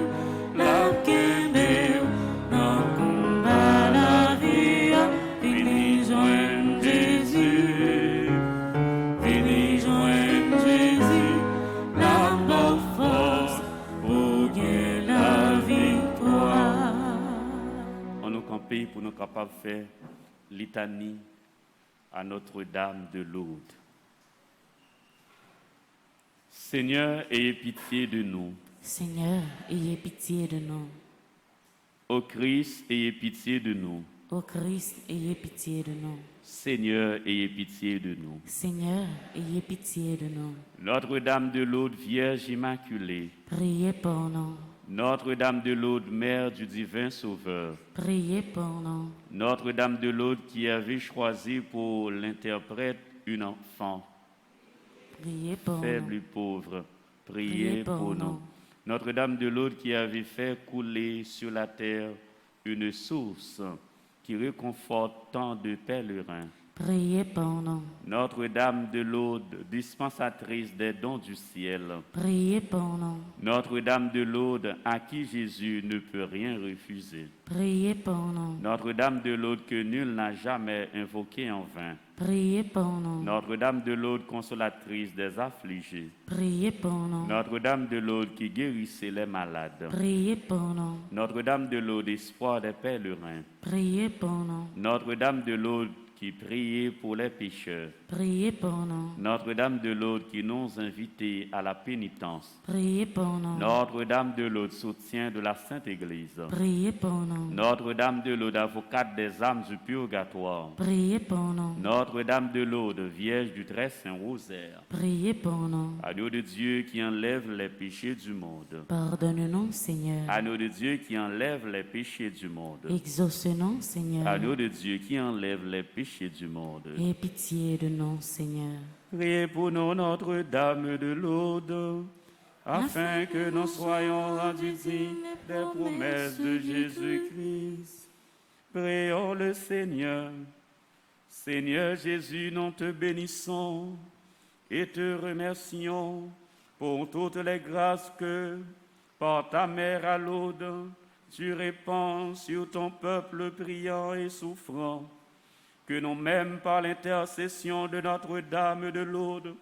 la kende dans combat la vie. Venez joindre Jésus, venez joindre Jésus, la bonne force pour gagner la victoire. On nous campe pour nous capables de faire litanie à Notre-Dame de Lourdes. Seigneur, ayez pitié de nous. Seigneur, ayez pitié de nous. Ô Christ, ayez pitié de nous. Ô Christ, ayez pitié de nous. Seigneur, ayez pitié de nous. Seigneur, ayez pitié de nous. Notre-Dame de Lourdes, Vierge Immaculée. Priez pour nous. Notre-Dame de Lourdes, Mère du Divin Sauveur. Priez pour nous. Notre-Dame de Lourdes qui avait choisi pour l'interprète une enfant. Priez pour faible nous. et pauvre, priez Priez pour pour nous. nous. Notre-Dame de Lourdes qui avait fait couler sur la terre une source qui réconforte tant de pèlerins. Priez pour nous. Notre-Dame de Lourdes, dispensatrice des dons du ciel. Priez pour nous. Notre-Dame de Lourdes, à qui Jésus ne peut rien refuser. Priez pour nous. Notre-Dame de Lourdes que nul n'a jamais invoquée en vain. Priez pour nous. Notre-Dame de Lourdes, consolatrice des affligés. Priez pour nous. Notre-Dame de Lourdes qui guérissait les malades. Priez pour nous. Notre-Dame de Lourdes, espoir des pèlerins. Priez pour nous. Notre-Dame de Lourdes qui priait pour les pécheurs. Priez pour nous. Notre-Dame de Lourdes qui nous invite à la pénitence. Priez pour nous. Notre-Dame de Lourdes, soutien de la Sainte Église. Priez pour nous. Notre-Dame de Lourdes, avocate des âmes du purgatoire. Priez pour nous. Notre-Dame de Lourdes, Vierge du très saint rosaire. Priez pour nous. Agneau de Dieu qui enlève les péchés du monde. Pardonne-nous, Seigneur. Agneau de Dieu qui enlève les péchés du monde. Exauce-nous, Seigneur. Agneau de Dieu qui enlève les péchés du monde. Aie pitié de nous, Seigneur. Priez pour nous, Notre-Dame de Lourdes, afin que nous soyons rendus dignes des promesses de Jésus-Christ. Prions le Seigneur. Seigneur Jésus, nous te bénissons et te remercions pour toutes les grâces que, par ta mère à Lourdes, tu répands sur ton peuple priant et souffrant. Que nous-mêmes, par l'intercession de Notre-Dame de Lourdes,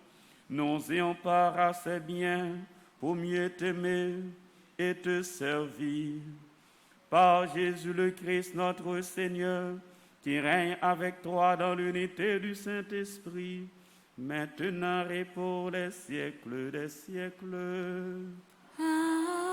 nous ayons part à ces biens pour mieux t'aimer et te servir. Par Jésus le Christ, notre Seigneur, qui règne avec toi dans l'unité du Saint-Esprit, maintenant et pour les siècles des siècles. Amen.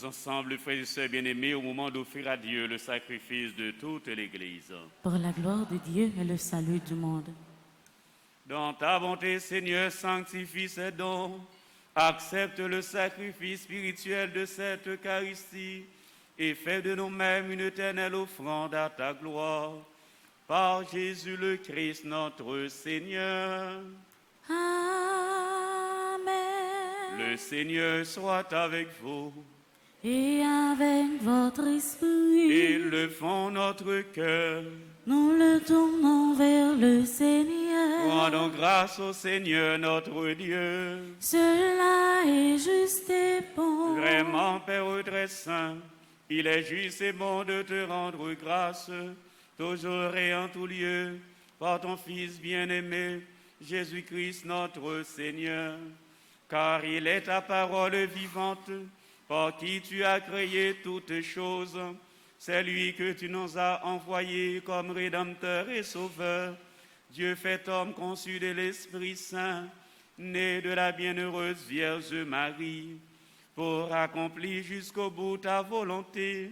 Tous ensemble, frères et sœurs bien-aimés, au moment d'offrir à Dieu le sacrifice de toute l'Église. Pour la gloire de Dieu et le salut du monde. Dans ta bonté, Seigneur, sanctifie ces dons. Accepte le sacrifice spirituel de cette Eucharistie et fais de nous-mêmes une éternelle offrande à ta gloire. Par Jésus le Christ, notre Seigneur. Amen. Le Seigneur soit avec vous. Et avec votre esprit, Élevons notre cœur. nous le tournons vers le Seigneur. Rendons grâce au Seigneur notre Dieu. Cela est juste et bon. Vraiment, Père très saint, il est juste et bon de te rendre grâce, toujours et en tout lieu, par ton Fils bien-aimé, Jésus-Christ notre Seigneur. Car il est ta parole vivante, par qui tu as créé toutes choses. C'est lui que tu nous as envoyé comme Rédempteur et Sauveur. Dieu fait homme conçu de l'Esprit Saint, né de la bienheureuse Vierge Marie, pour accomplir jusqu'au bout ta volonté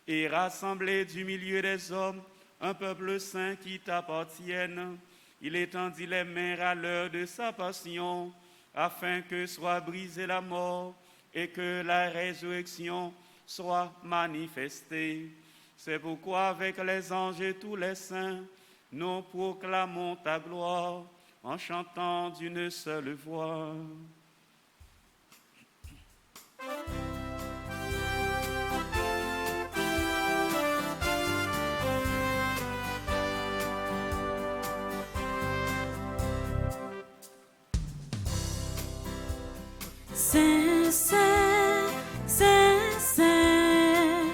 et rassembler du milieu des hommes un peuple saint qui t'appartienne. Il étendit les mains à l'heure de sa passion, afin que soit brisée la mort et que la résurrection soit manifestée. C'est pourquoi avec les anges et tous les saints, nous proclamons ta gloire en chantant d'une seule voix. Saint, Saint, Saint, Saint,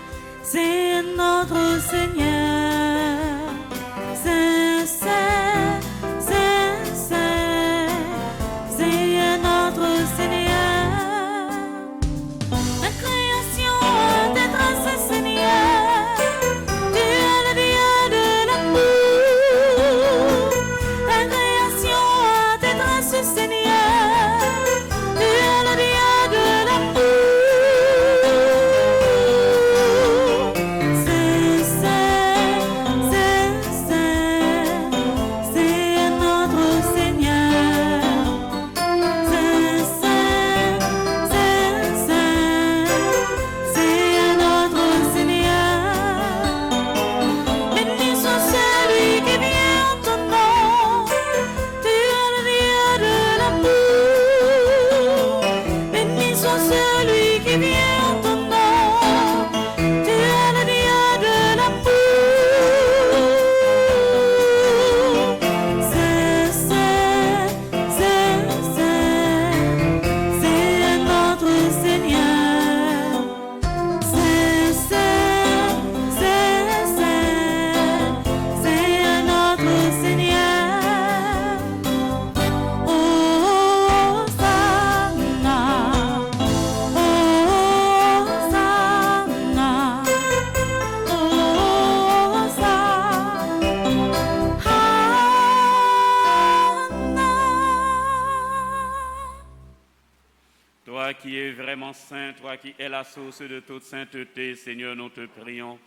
c'est notre Seigneur. Saint, Saint, Saint, Saint, c'est notre Seigneur. La création t'adresse, Seigneur. Tu es le Dieu de l'amour. La création t'adresse, Seigneur. Toi qui es vraiment saint, toi qui es la source de toute sainteté, Seigneur, nous te prions.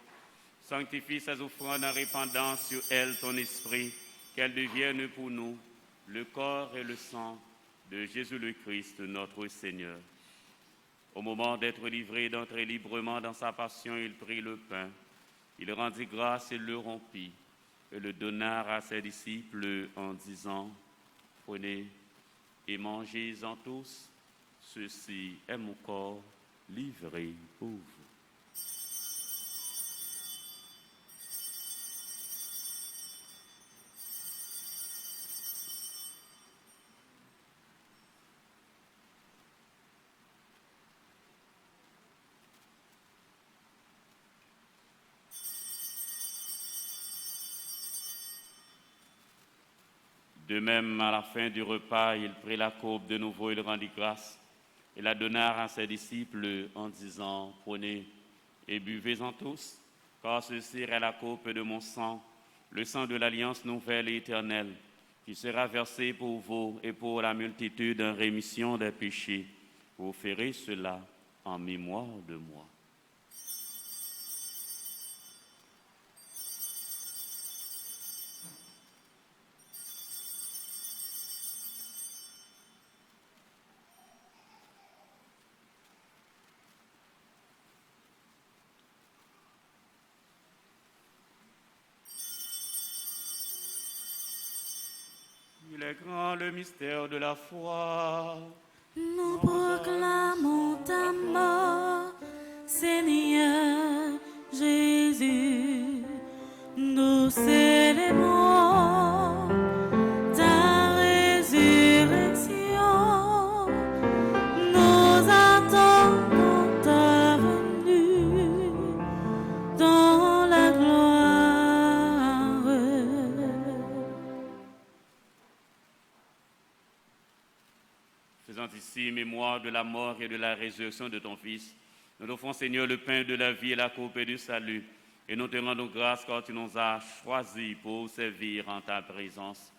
Sanctifie ces offrandes en répandant sur elles ton esprit, qu'elles deviennent pour nous le corps et le sang de Jésus le Christ, notre Seigneur. Au moment d'être livré, d'entrer librement dans sa passion, il prit le pain. Il rendit grâce et le rompit, et le donna à ses disciples en disant, « Prenez et mangez-en tous. Ceci est mon corps livré pour vous. » De même, à la fin du repas, il prit la coupe de nouveau, il rendit grâce et la donna à ses disciples en disant, « Prenez et buvez-en tous, car ceci est la coupe de mon sang, le sang de l'alliance nouvelle et éternelle, qui sera versé pour vous et pour la multitude en rémission des péchés. Vous ferez cela en mémoire de moi. » Il est grand le mystère de la foi. Nous proclamons ta mort, Seigneur Jésus. Nous célébrons ta résurrection. Nous attendons ta venue dans la gloire. Faisant ici mémoire de la mort et de la résurrection de ton Fils, nous t'offrons, Seigneur, le pain de la vie et la coupe du salut. Et nous te rendons grâce car tu nous as choisis pour servir en ta présence.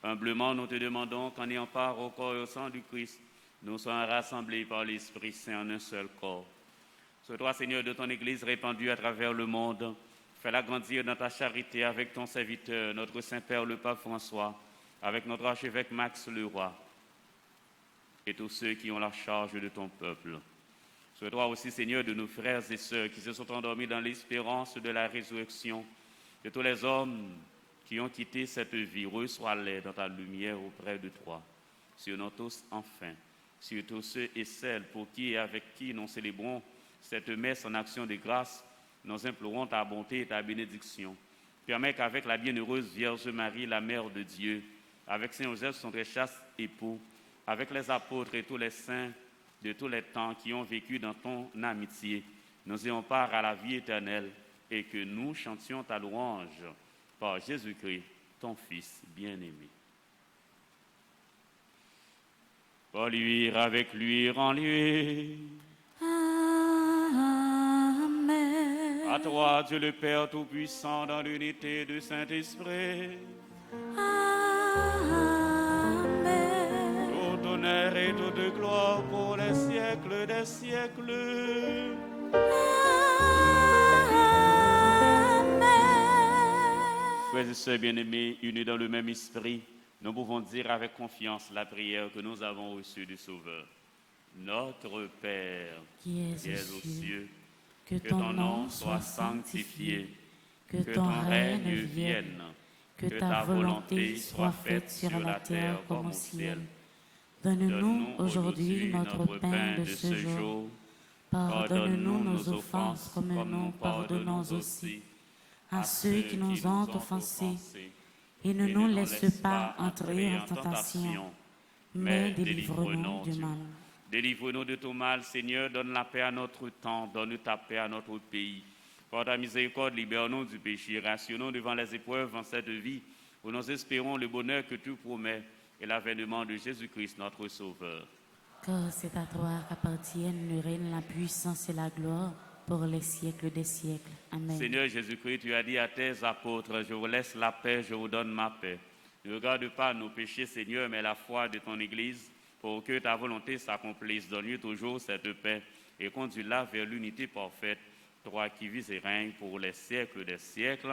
Humblement, nous te demandons qu'en ayant part au corps et au sang du Christ, nous soyons rassemblés par l'Esprit Saint en un seul corps. Sois toi, Seigneur, de ton Église répandue à travers le monde. Fais-la grandir dans ta charité avec ton serviteur, notre Saint-Père, le Pape François, avec notre archevêque Max Leroy et tous ceux qui ont la charge de ton peuple. Sois toi aussi, Seigneur, de nos frères et sœurs qui se sont endormis dans l'espérance de la résurrection, de tous les hommes qui ont quitté cette vie. Reçois-les dans ta lumière auprès de toi. Sur nous tous, enfin, sur tous ceux et celles pour qui et avec qui nous célébrons cette messe en action de grâce, nous implorons ta bonté et ta bénédiction. Permets qu'avec la bienheureuse Vierge Marie, la Mère de Dieu, avec Saint Joseph, son très chaste époux, avec les apôtres et tous les saints de tous les temps qui ont vécu dans ton amitié, nous ayons part à la vie éternelle et que nous chantions ta louange par Jésus-Christ, ton Fils bien-aimé. Pour lui, avec lui, rends-lui. Amen. À toi, Dieu le Père Tout-Puissant, dans l'unité du Saint-Esprit, Amen. tout honneur et toute gloire pour les siècles des siècles. Frères et sœurs bien-aimés, unis dans le même esprit, nous pouvons dire avec confiance la prière que nous avons reçue du Sauveur. Notre Père, Qui qui es es aux cieux, que que ton nom soit sanctifié, que que ton règne vienne, que ta volonté soit faite sur la terre comme au ciel. Donne-nous aujourd'hui notre pain de ce jour. Pardonne-nous nos offenses comme nous pardonnons aussi à ceux qui nous ont offensés. Et ne nous laisse pas entrer en tentation, mais délivre-nous du mal. Délivre-nous de tout mal, Seigneur, donne la paix à notre temps, donne ta paix à notre pays. Par ta miséricorde, libère-nous du péché, rassure-nous devant les épreuves en cette vie, où nous espérons le bonheur que tu promets et l'avènement de Jésus-Christ, notre Sauveur. Car c'est à toi qu'appartiennent le règne, la puissance et la gloire pour les siècles des siècles. Amen. Seigneur Jésus-Christ, tu as dit à tes apôtres, je vous laisse la paix, je vous donne ma paix. Ne regarde pas nos péchés, Seigneur, mais la foi de ton Église, pour que ta volonté s'accomplisse. Donne-lui toujours cette paix et conduis-la vers l'unité parfaite, toi qui vis et règnes pour les siècles des siècles.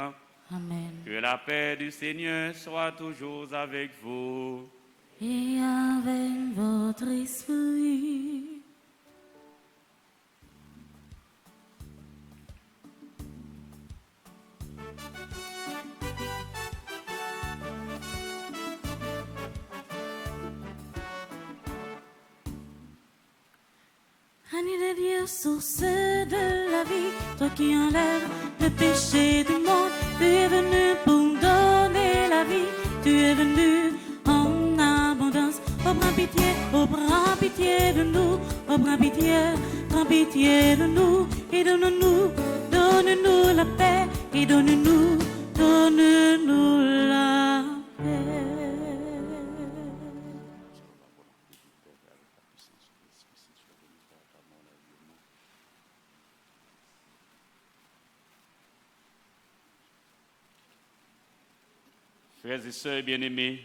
Amen. Que la paix du Seigneur soit toujours avec vous. Et avec votre esprit. Agneau de Dieu, source de la vie, toi qui enlèves le péché du monde, tu es venu pour nous donner la vie, tu es venu en abondance. Oh, prends pitié de nous, oh, prends pitié de nous, et donne-nous la paix, et donne-nous la paix. Frères et sœurs bien-aimés,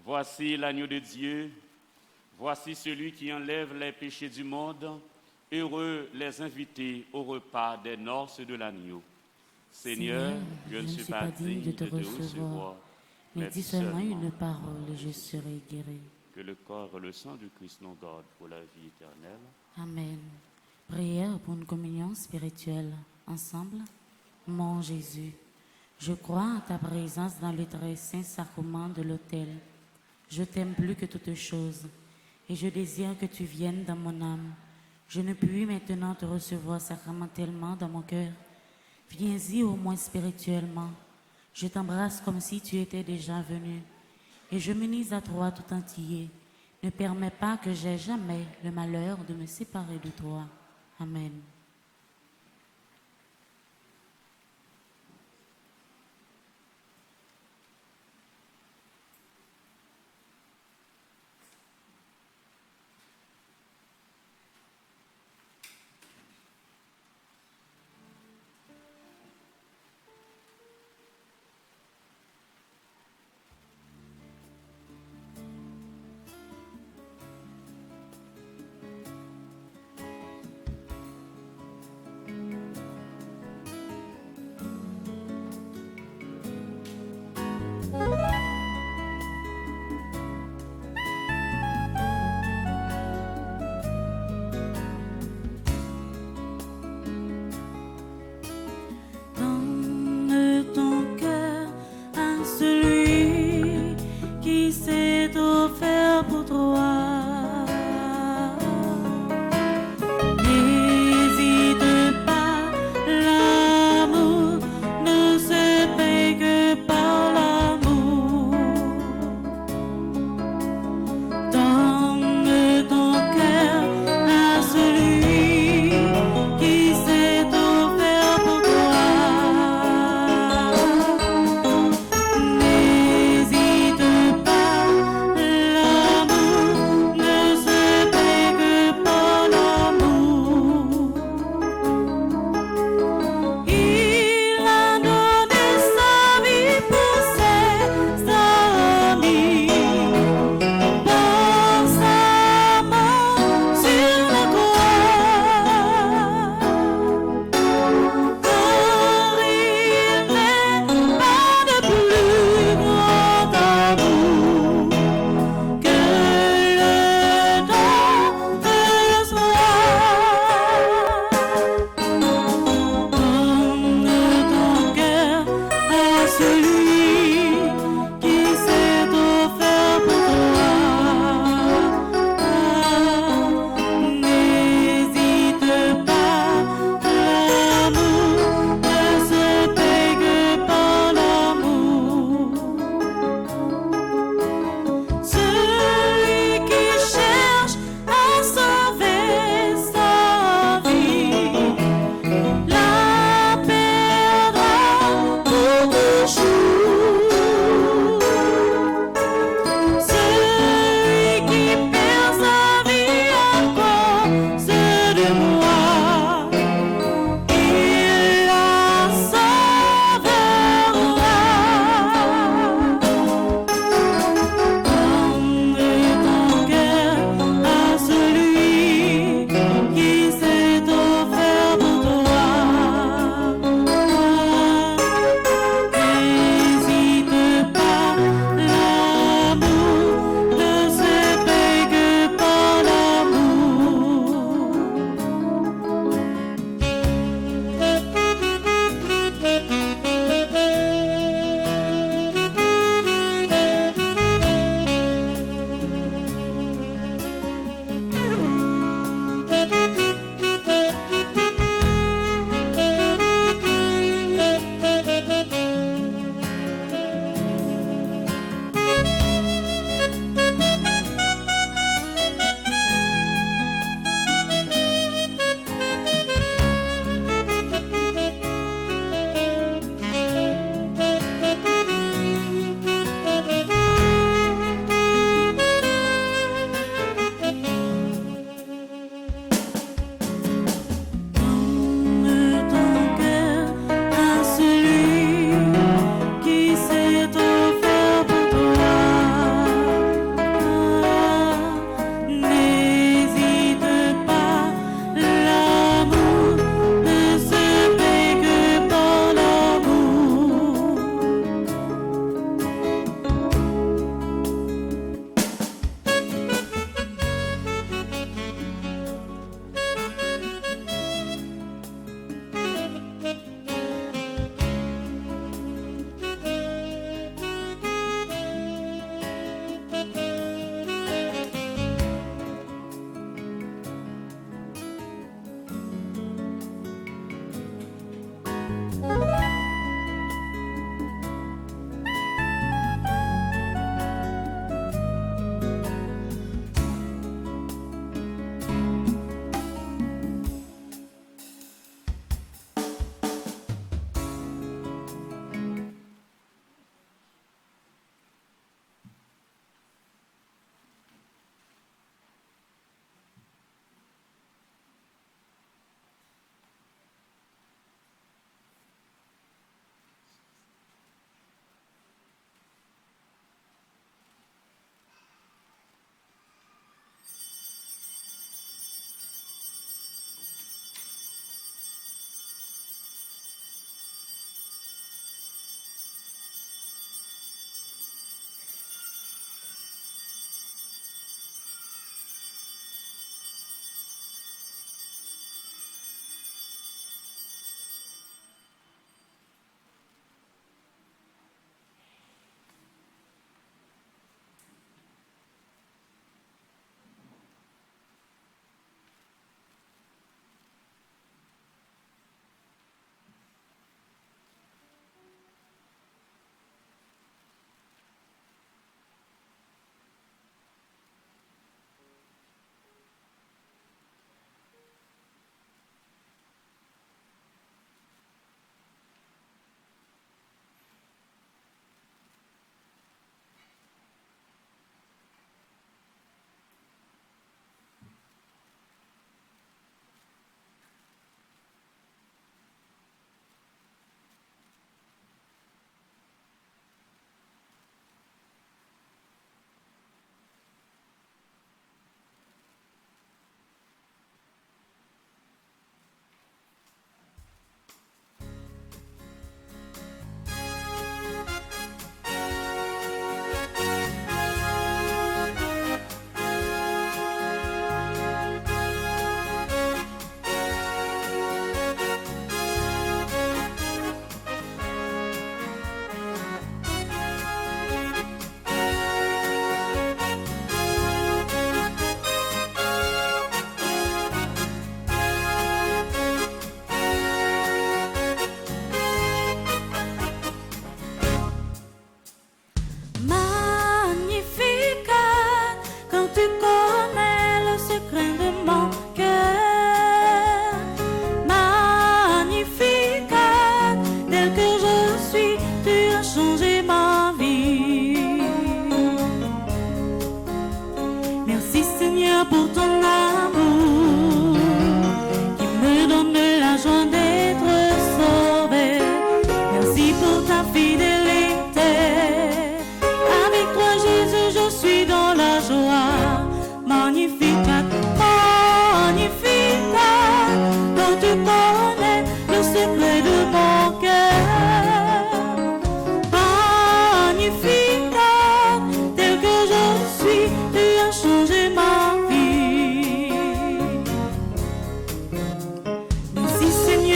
voici l'agneau de Dieu, voici celui qui enlève les péchés du monde. Heureux les invités au repas des noces de l'agneau. Seigneur, je ne suis pas digne de te recevoir, mais dis seulement une parole et je serai guéri. Que le corps et le sang du Christ nous gardent pour la vie éternelle. Amen. Prière pour une communion spirituelle. Ensemble, mon Jésus, Je crois à ta présence dans le très saint sacrement de l'autel. Je t'aime plus que toute chose et je désire que tu viennes dans mon âme. Je ne puis maintenant te recevoir sacramentellement dans mon cœur. Viens-y au moins spirituellement. Je t'embrasse comme si tu étais déjà venu et je m'unis à toi tout entier. Ne permets pas que j'aie jamais le malheur de me séparer de toi. Amen.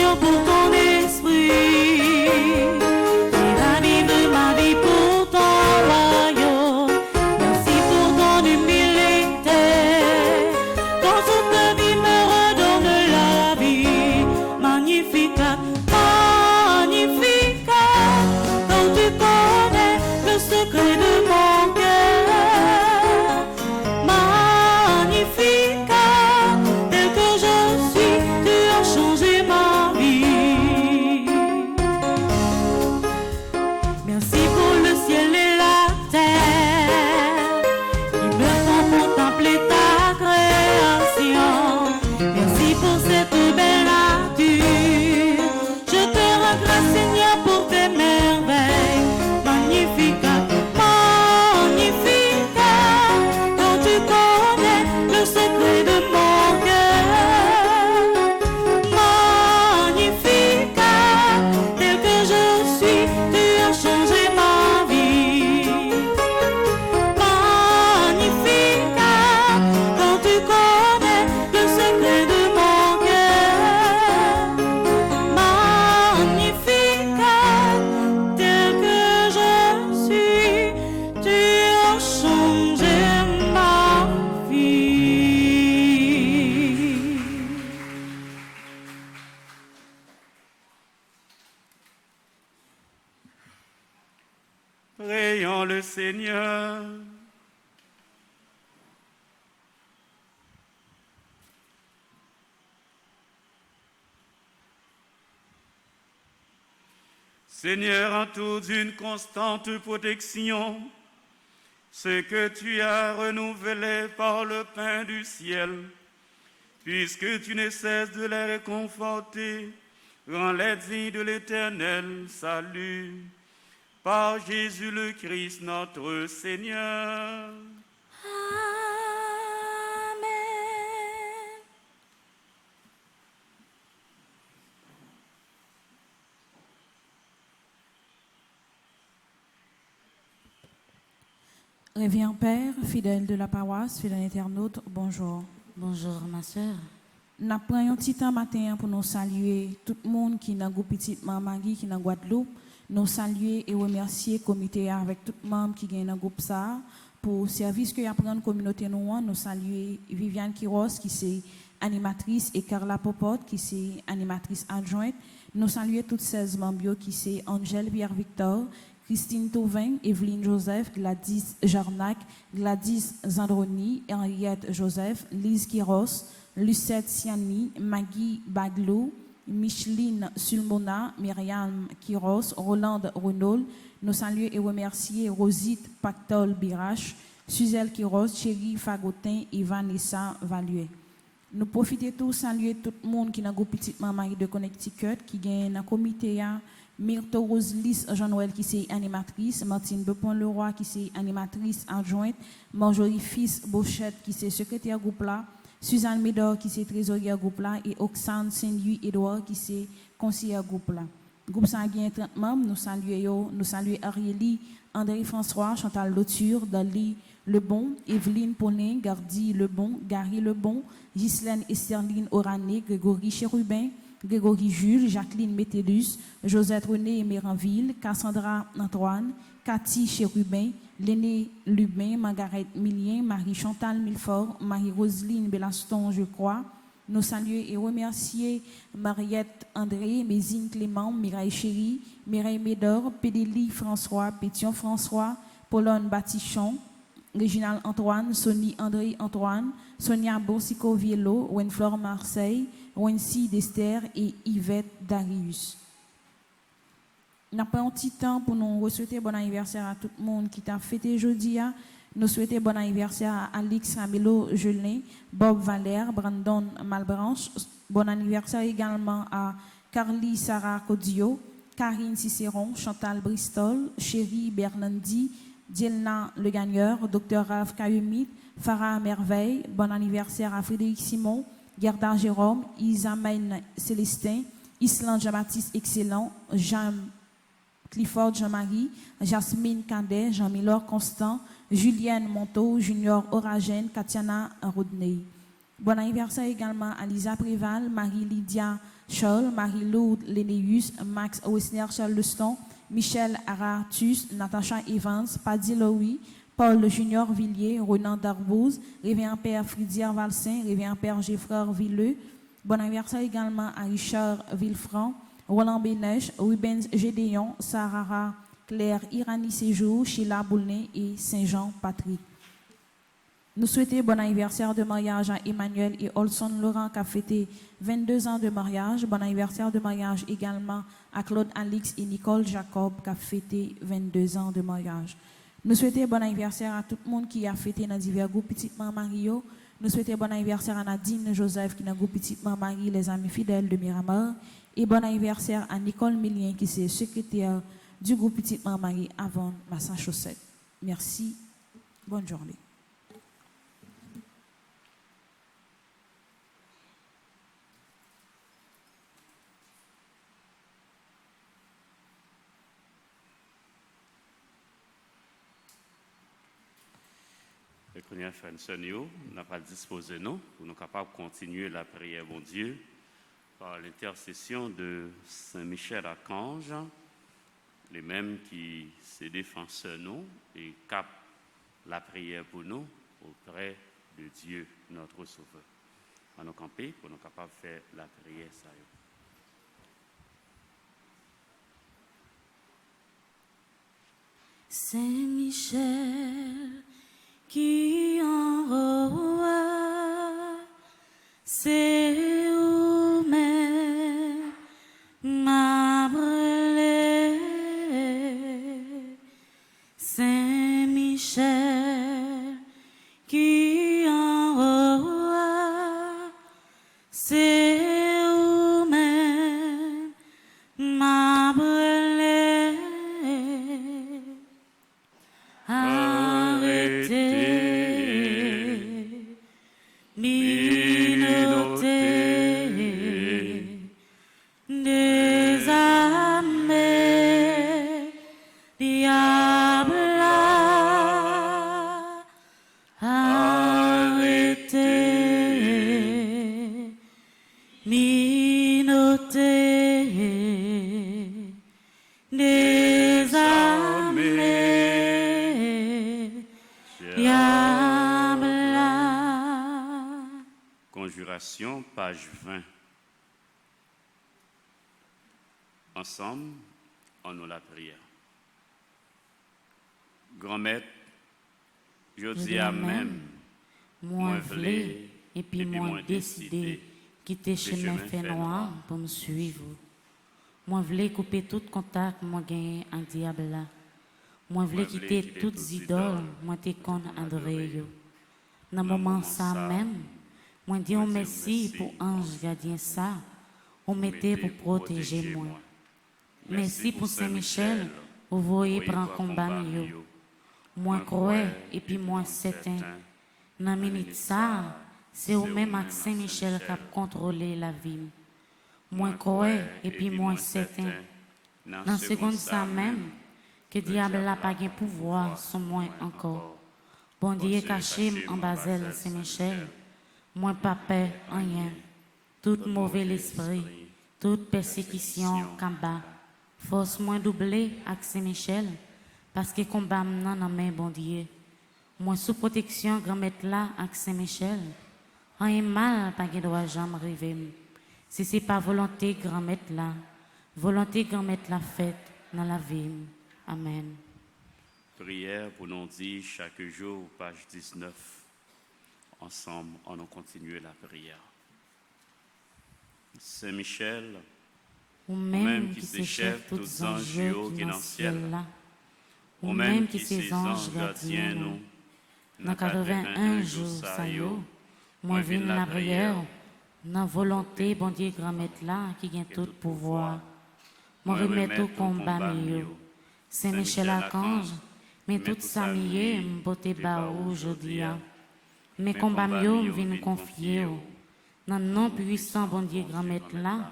Seigneur pour ton esprit qui ravive ma vie pour ton royaume. Merci pour ton humilité, quand toute ta vie me redonne la vie. Magnificat, magnificat, quand tu connais le secret de mon cœur. Magnificat, tel que je suis, tu as changé ma vie. Merci pour le ciel et la terre qui me font contempler ta création. Merci pour cette belle nature. Je te rends grâce, Seigneur, pour tes merveilles. Magnificat, magnificat, quand tu connais le secret de mon cœur. Magnificat, tel que je suis, tu as changé ma vie. Magnificat, quand tu connais le secret de mon cœur. Magnificat, tel que je suis, tu as changé ma vie. Prions le Seigneur. Seigneur, entoure d'une constante protection ce que tu as renouvelé par le pain du ciel, puisque tu ne cesses de les réconforter, rends-les dignes de l'éternel salut. Par Jésus le Christ, notre Seigneur. Amen. Révérend Père, fidèle de la paroisse, fidèle internaute, bonjour. Bonjour ma soeur. Nous prenons un petit temps matin pour nous saluer tout le monde qui est dans le groupe Petite Maman qui est dans Guadeloupe. Nous saluer et remercier le comité avec tout le monde qui est dans le groupe ça pour le service que y a pris la communauté. Nous saluer Viviane Kiros qui est animatrice et Carla Popote qui est animatrice adjointe. Nous saluer toutes 16 membres qui sont Angèle Pierre-Victor, Christine Tauvin, Evelyne Joseph, Gladys Jarnac, Gladys Zandroni, Henriette Joseph, Lise Kiros, Lucette Siani, Maggie Baglo, Micheline Sulmona, Myriam Kiros, Roland Renaud. Nous saluons et remercier Rosite Pactol Birache, Suzelle Kiros, Chérie Fagotin et Vanessa Valuet. Nous profitons tous saluer tout le monde qui est dans le groupe Petite Maman de Connecticut, qui est dans le comité. Myrto Roselis Jean-Noël qui est animatrice, Martine Bepon-Leroy qui est animatrice adjointe, Marjorie Fils Bochette qui est secrétaire groupe là, Suzanne Médor qui est trésorière groupe là et Oxane Saint-Louis Edouard qui est conseillère groupe là. Groupe sanguin 30 membres, nous saluons Arieli, André François, Chantal Loture, Dali Lebon, Evelyne Paulin, Gardi Lebon, Gary Lebon, Ghislaine Esterline Orané, Grégory Chérubin, Grégory Jules, Jacqueline Métellus, Josette René Méranville, Cassandra Antoine, Cathy Chérubin, Léné Lubin, Margaret Millien, Marie-Chantal Milfort, Marie-Roseline Belaston, je crois. Nous saluons et remercier Mariette André, Mésine Clément, Mireille Chéri, Mireille Médor, Pédélie François, Pétion François, Paulone Batichon, Réginald Antoine, Sonny André Antoine, Sonia Bonsico Viello, Wenflore Marseille, Wency Dester et Yvette Darius. Nous avons un petit temps pour nous souhaiter bon anniversaire à tout le monde qui t'a fêté aujourd'hui. Nous souhaitons bon anniversaire à Alix Ramelo Jelin, Bob Valère, Brandon Malbranche. Bon anniversaire également à Carly Sarah Codio, Karine Cicéron, Chantal Bristol, Chérie Bernandi, Dielna Le Gagneur, Dr Ralph Kayumit, Farah Merveille. Bon anniversaire à Frédéric Simon, Gerda Jérôme, Isamaine Célestin, Islande Jean-Baptiste Excellent, Jean Clifford Jean-Marie, Jasmine Cadet, Jean-Milor Constant, Julienne Monteau, Junior Oragène, Katiana Rodney. Bon anniversaire également à Lisa Préval, Marie-Lydia Scholl, Marie-Lourdes Lénéus, Max Wessner Charleston, Michel Aratus, Natacha Evans, Paddy Louis, Paul Junior Villiers, Renan Darbouz, Révérend Père Fridière Valsin, Révérend Père Geoffreur Villeux. Bon anniversaire également à Richard Villefranc, Roland Bénèche, Rubens Gédéon, Sarara Claire Irani Séjour, Sheila Boulnay et Saint-Jean Patrick. Nous souhaitons bon anniversaire de mariage à Emmanuel et Olson Laurent qui a fêté 22 ans de mariage. Bon anniversaire de mariage également à Claude Alix et Nicole Jacob qui a fêté 22 ans de mariage. Nous souhaitons bon anniversaire à tout le monde qui a fêté dans divers groupes Petite Maman Mario. Nous souhaitons bon anniversaire à Nadine Joseph qui est dans le groupe Petite Maman Marie, les amis fidèles de Miramar. Et bon anniversaire à Nicole Millien qui est secrétaire du groupe Petite Maman Marie avant Massachusetts. Merci. Bonne journée. Les frères et sœurs, nous n'avons pas disposé nous pour nous capables de continuer la prière, bon Dieu, par l'intercession de Saint Michel Archange, les mêmes qui se défensent nous et cap la prière pour nous auprès de Dieu, notre Sauveur. On nous camper pour nous capables de faire la prière. Ça y est. Saint-Michel qui en roi, c'est où même m'a brûlé. Saint-Michel qui en roi, c'est où même m'a brûlé. Conjuration, page 20. Ensemble, on nous la prière. Grand-mère, je dis à même, moi voulais et puis moi décidé quitter chemin fait noir pour me suivre. Moi voulais couper tout contact, moi gagner un diable là. Moi voulais quitter toutes idoles, moi t'es con André yo. Dans le moment ça même, moi dis on merci pour ange gardien ça, on mettait pour protéger moi. Merci pour Saint-Michel, vous voyez prendre combat yo. Moi crois et puis moi certain. Dans minute ça, c'est au même avec Saint-Michel qui a contrôlé la vie. Moi crois et puis moi certain. Dans seconde ça même, que diable n'a pas de pouvoir sur moi encore. Bon Dieu caché en Basel Saint-Michel. Moi pas peur en rien. Tout mauvais esprit, toute persécution combat. Force moins doublée avec Saint-Michel, parce que combat maintenant dans main bon Dieu. Moi sous protection grand-mère là avec Saint-Michel. Rien mal pas de droit jamais arriver. Si c'est pas volonté grand-mère là, volonté grand-mère la faite dans la vie. Amen. Prière pour nous dire chaque jour, page 19. Ensemble, on a continué la prière. Saint-Michel, ou même qui se chef tous les anges qui dans le ciel là, ou même qui ces anges gardiens nous, dans 81 jours ça yo, moi viens la prière, dans volonté bon Dieu grand-mère là qui gagne tout pouvoir, moi remets tout combat mieux. Saint-Michel Archange, mais tout ça mieux m'boté ba aujourd'hui. Mais combat mieux vient nous confier. Dans nom puissant bon Dieu grand-mère là,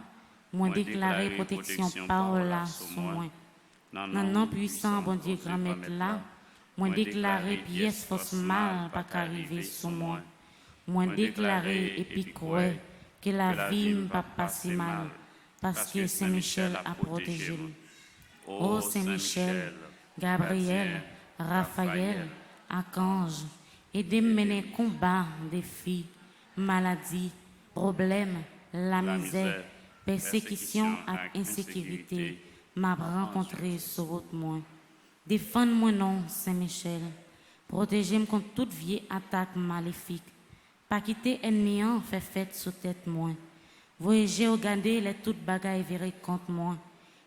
moi déclarer protection parole là sur moi. Dans nom puissant bon Dieu grand-mère là, moi déclarer pièce force mal pas qu'arriver sur moi. moins déclaré et puis croire que la vie ne va pas si mal, parce que Saint-Michel a protégé nous. Ô Saint-Michel, Gabriel, Raphaël, Archange, aidez-moi mener combat, défis, maladies, problèmes, la misère, persécution et insécurité m'a rencontré sur route moi. Défends-moi non, Saint-Michel. Protégez-moi contre toute vieille attaque maléfique. Pas quitter ennemi en fait fête sous tête moi. Voyager regarder les toutes bagailles virées contre moi.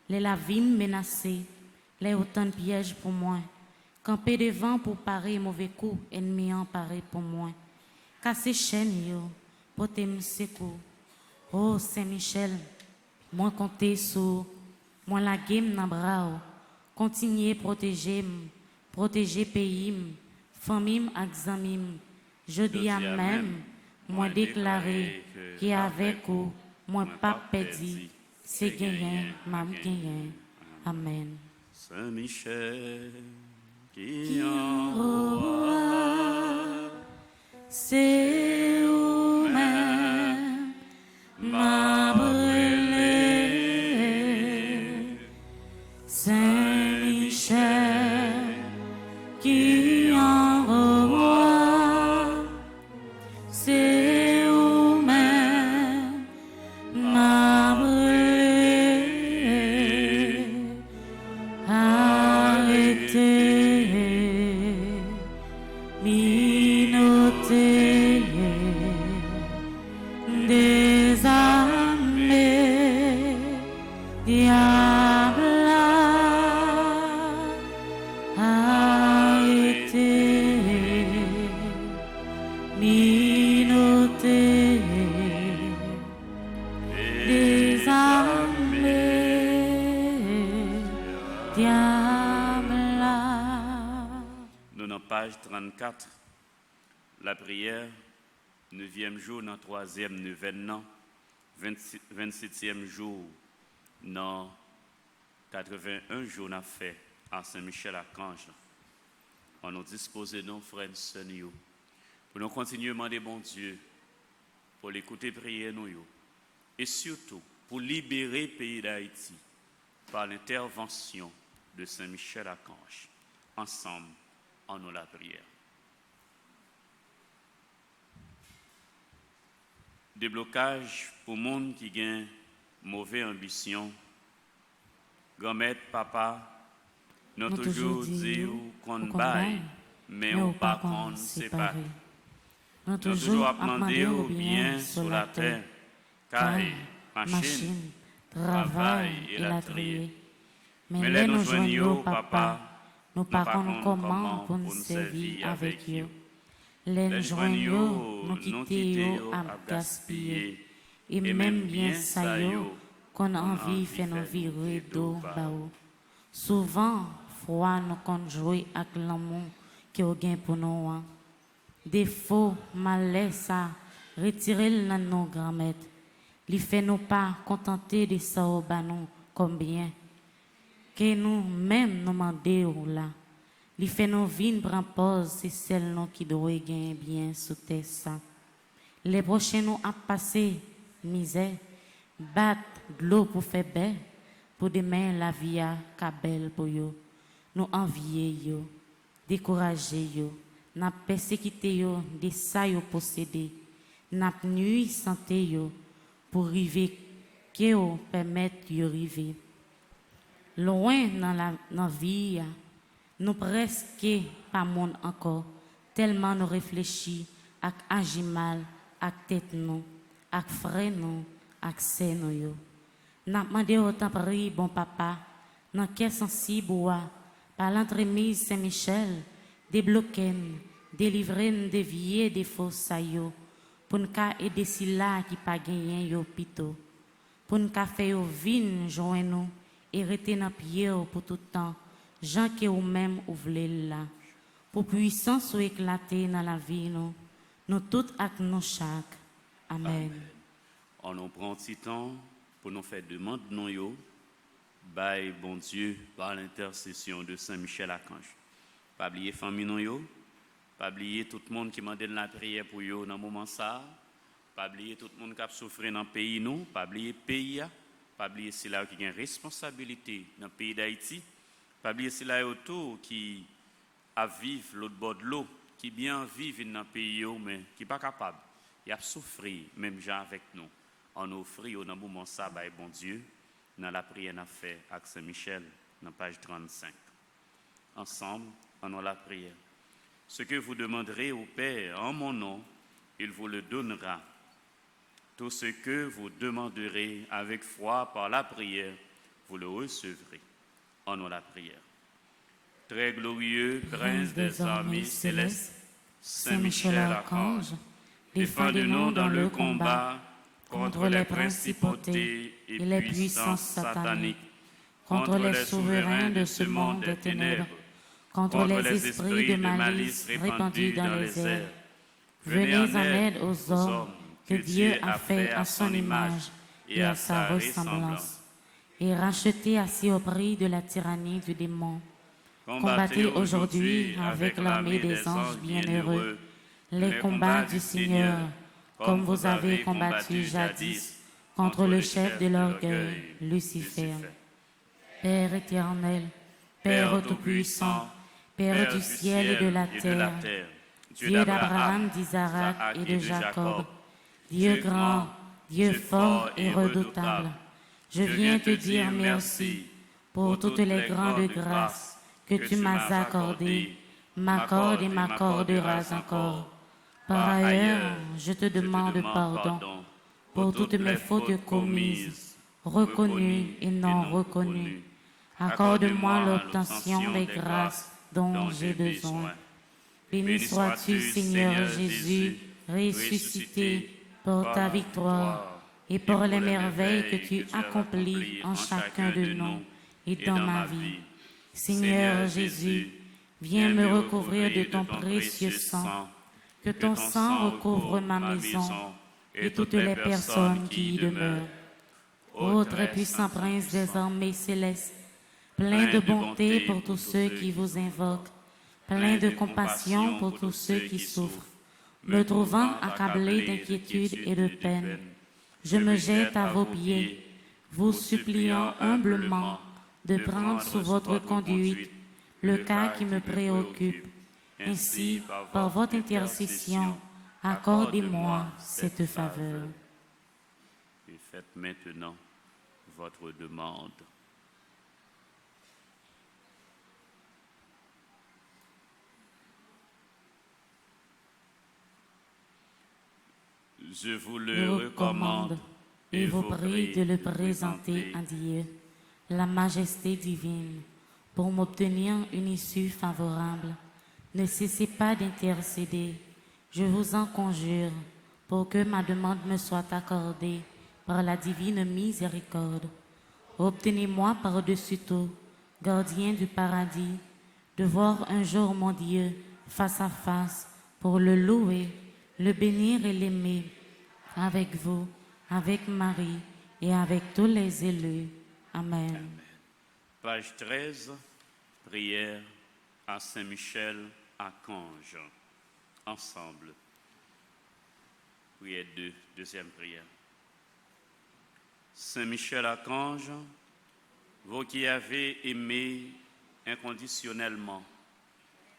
Les la vie menacée, les autant de pièges pour moi. Camper devant pour parer mauvais coup, ennemi en parer pour moi. Casser chaîne yo, porter-moi secours. Oh Saint-Michel, moi compter sur moi la game nan bras. Continuer protéger pays, famille ak zamim. Je dis à même, moi déclaré qui avec vous, moi pas perdu, c'est gagné, m'am gagné. Amen. Saint-Michel, qui en roi, C'est vous-même, m'a brûlé. Saint-Michel, qui en roi, c'est vous-même, m'a brûlé. Arrêtez, minotez, désarmez, diable, arrêtez, minotez, désarmez, diable. nous dans page 34, la prière, 9e jour, dans 3e neuvaine, 27e jour, dans 81 jours, on a fait à Saint-Michel-Archange. On nous dispose nos frères et sœurs, pour nous continuer à demander bon Dieu, pour l'écouter prier nous, et surtout pour libérer le pays d'Haïti par l'intervention de Saint-Michel-Archange. Ensemble, en nous la prière. Déblocage pour les gens qui ont mauvaise ambition. Grand-mère, papa, nous toujours dit qu'on baille, mais on pas qu'on sépare. Nous Nous toujours demander au bien sur la terre, car machine, travail et la trier. Mais là nous joignons, papa, nous pas comment pour nous servir avec eux. Les joignons, nous quittons à gaspiller, et même bien ça qu'on envie fait nous virer d'eau bao. Souvent, froid nous conjouer avec l'amour qui au gain pour nous. Défaut, malaise, ça, retirer dans nos grand-mères. Li fait nous pas contenter de ça au banon combien. Que nous même nous demander là. Li fait nous vin prend pause, c'est celle nous qui doit gagner bien sous terre ça. Les prochains nous a passé misère, battre de l'eau pour faire belle, pour demain la vie a belle pour yo. Nous envier yo, décourager yo, n'a persécuter yo de ça yo posséder, n'a nuit santé yo pour river que yo permettre yo river. Loin dans la vie, nous presque pas monde encore, tellement nous réfléchis ak agir mal, ak tête nous, ak frère nous, ak sœur nous yo. N'a demandé autant prie bon papa, dans cœur sensible par l'entremise Saint-Michel, débloquer, délivrer, dévier des faux saillots, pour nous aider si là qui pas gagné yo pito, pour nous faire yo vin joindre nous et rester dans pied pour tout temps. Jean que ou même ou voulez là, pour puissance ou éclater dans la vie nous toutes avec nous chaque. Amen. On nous prend un petit temps pour nous faire demande non yo, by bon Dieu par l'intercession de Saint-Michel-Archange. Pas oublier famille non yo, Pas oublier tout le monde qui m'a donné la prière pour eux dans le moment ça. Pas oublier tout le monde qui a souffert dans le pays nous. Pas oublier le pays. Pas oublier ceux là qui ont une responsabilité dans le pays d'Haïti. Pas oublier ceux là autour qui a vivre l'autre bord de l'eau, qui bien vivent dans le pays mais qui pas capable. Ils a souffert même gens avec nous. On offre dans le moment ça, bon Dieu, dans la prière qu'on a fait avec Saint-Michel, dans page 35. Ensemble, on a la prière. Ce que vous demanderez au Père en mon nom, il vous le donnera. Tout ce que vous demanderez avec foi par la prière, vous le recevrez. On a la prière. Très glorieux, Prince des armées célestes, Saint-Michel Archange, défendez-nous dans le combat contre les principautés et les puissances sataniques, contre les souverains de ce monde des ténèbres, contre les esprits de malice répandus dans les airs. Venez en aide aux hommes que Dieu a fait à son image et à sa ressemblance, et rachetez assis au prix de la tyrannie du démon. Combattez aujourd'hui avec l'armée des anges bienheureux les combats du Seigneur, comme vous avez combattu jadis contre le chef de l'orgueil, Lucifer. Père éternel, Père tout-puissant, Père du ciel et de la terre, Dieu d'Abraham, d'Isaac et de Jacob, Dieu grand, Dieu fort et redoutable, je viens te dire merci pour toutes les grandes grâces que tu m'as accordées, m'accorde et m'accorderas encore. Par ailleurs, je te demande pardon pour toutes mes fautes commises, reconnues et non reconnues. Accorde-moi l'obtention des grâces dont j'ai besoin. Béni sois-tu, Seigneur Jésus, ressuscité pour ta victoire et pour les merveilles que tu accomplis en chacun de nous et dans ma vie. Seigneur Jésus, viens me recouvrir de ton précieux sang, que ton sang recouvre ma maison et toutes les personnes qui y demeurent. Ô très puissant Prince des armées célestes, plein de bonté pour tous ceux qui vous invoquent, plein de compassion pour tous ceux qui souffrent, me trouvant accablé d'inquiétude et de peine, je me jette à vos pieds, vous suppliant humblement de prendre sous votre conduite le cas qui me préoccupe. Ainsi, par votre intercession, accordez-moi cette faveur. Et faites maintenant votre demande. Je vous le recommande et vous prie de le présenter à Dieu, la majesté divine, pour m'obtenir une issue favorable. Ne cessez pas d'intercéder, je vous en conjure, pour que ma demande me soit accordée par la divine miséricorde. Obtenez-moi par-dessus tout, gardien du paradis, de voir un jour mon Dieu face à face pour le louer, le bénir et l'aimer, avec vous, avec Marie et avec tous les élus. Amen. Page 13, prière à Saint-Michel Archange. Ensemble. Prière 2, deuxième prière. Saint-Michel Archange, vous qui avez aimé inconditionnellement,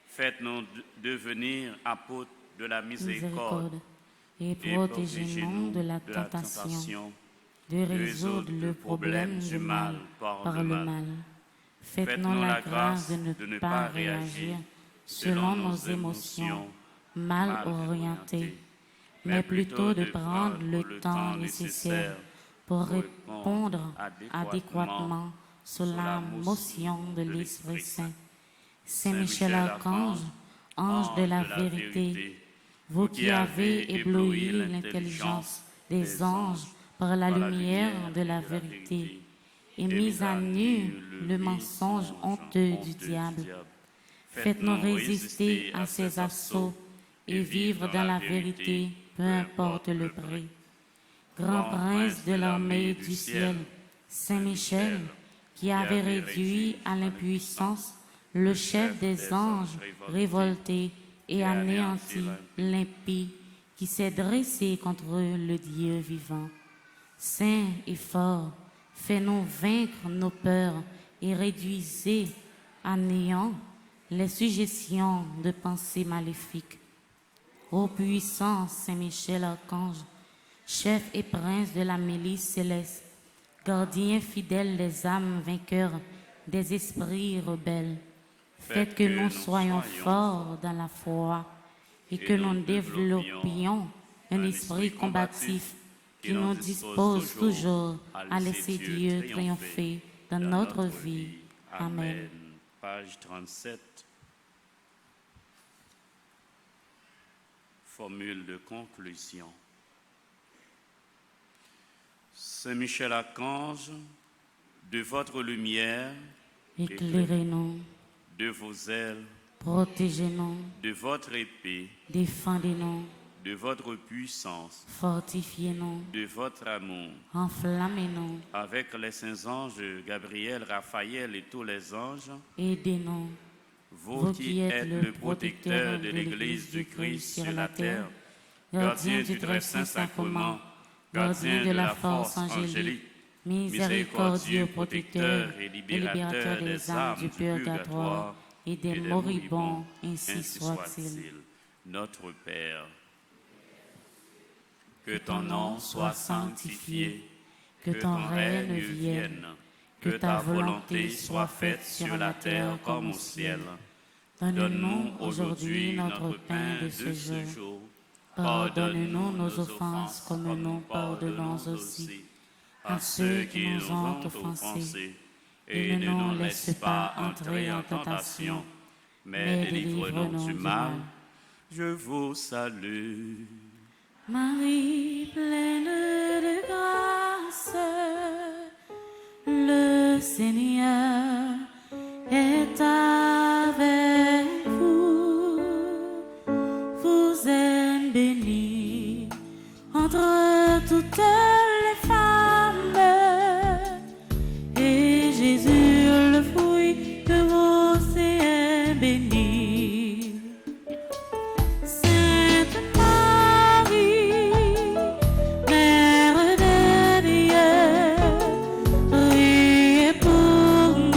faites-nous devenir apôtres de la miséricorde et protégez-nous de la tentation, de résoudre le problème du mal par le mal. Faites-nous la grâce de ne pas réagir selon nos émotions mal orientées, mais plutôt de prendre le temps nécessaire pour répondre adéquatement sous la motion de l'Esprit Saint. Saint Michel Archange, ange de la vérité, vous qui avez ébloui l'intelligence des anges par la lumière de la vérité et mis à nu le mensonge honteux du diable, faites-nous résister à ses assauts et vivre dans la vérité, peu importe le prix. Grand prince de l'armée du ciel, Saint Michel, qui avait réduit à l'impuissance le chef des anges révolté et anéantit l'impie qui s'est dressé contre le Dieu vivant. Saint et fort, fais-nous vaincre nos peurs et réduisez à néant les suggestions de pensées maléfiques. Ô puissant Saint-Michel Archange, chef et prince de la milice céleste, gardien fidèle des âmes vainqueurs, des esprits rebelles, faites que nous soyons forts dans la foi et que nous développions un esprit combatif qui nous dispose toujours à laisser Dieu triompher dans notre vie. Amen. Page 37. Formule de conclusion. Saint Michel Archange, de votre lumière, Éclairez-nous, de vos ailes, protégez-nous, de votre épée, défendez-nous, de votre puissance, fortifiez-nous, de votre amour, enflammez-nous, avec les saints anges Gabriel, Raphaël et tous les anges, aidez-nous. vous qui êtes le protecteur de l'Église du Christ sur la terre, gardien du très saint sacrement, gardien de la force angélique, miséricordieux protecteur et libérateur des âmes du purgatoire et des moribonds, ainsi soit-il. Notre Père, que ton nom soit sanctifié, que ton règne vienne, que ta volonté soit faite sur la terre comme au ciel. Donne-nous aujourd'hui notre pain de ce jour. Pardonne-nous nos offenses comme nous pardonnons aussi à ceux qui nous ont offensés. Et ne nous laisse pas entrer en tentation, mais délivre-nous du mal. Je vous salue. Marie pleine de grâce, le Seigneur est avec vous. Vous êtes bénie entre toutes les femmes, et Jésus, le fruit de vos seins, est béni. Sainte Marie, Mère de Dieu, priez pour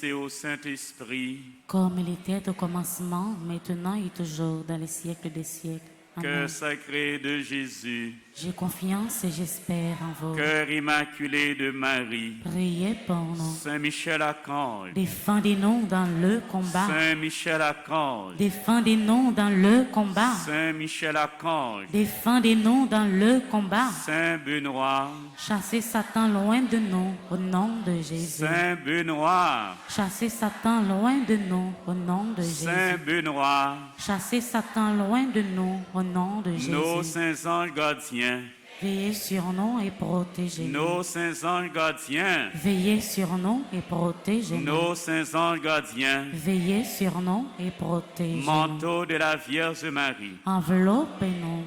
Fils et au Saint-Esprit, comme il était au commencement, maintenant et toujours, dans les siècles des siècles. Amen. cœur sacré de Jésus, J'ai confiance et j'espère en vous. cœur immaculé de Marie, Priez pour nous. Saint Michel Archange, Défendez-nous dans le combat. Saint Michel Archange, Défendez-nous dans le combat. Saint Michel Archange, Défendez-nous dans le combat. Saint Benoît, Chassez Satan loin de nous au nom de Jésus. Saint Benoît, Chassez Satan loin de nous au nom de Saint Jésus. Benoît, Chassez Satan loin de nous au nom de nos Jésus. saints anges gardiens, Veillez sur nous et protégez-nous. nos saints anges gardiens, Veillez sur nous et protégez-nous. nos saints anges gardiens, Veillez sur nous et protégez-nous. manteau de la Vierge Marie, Enveloppez-nous.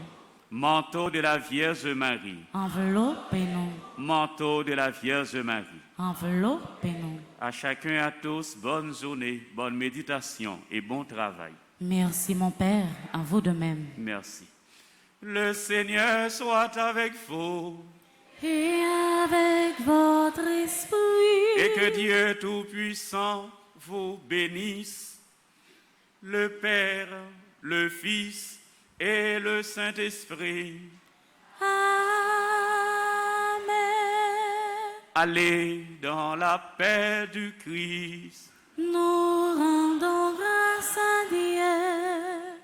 manteau de la Vierge Marie, Enveloppez-nous. manteau de la Vierge Marie. Enveloppez-nous. À chacun et à tous, bonne journée, bonne méditation et bon travail. Merci mon Père, à vous de même. Merci. Le Seigneur soit avec vous Et avec votre esprit. et que Dieu Tout-Puissant vous bénisse, le Père, le Fils et le Saint-Esprit. Amen. Allez dans la paix du Christ. Nous rendons grâce à Dieu.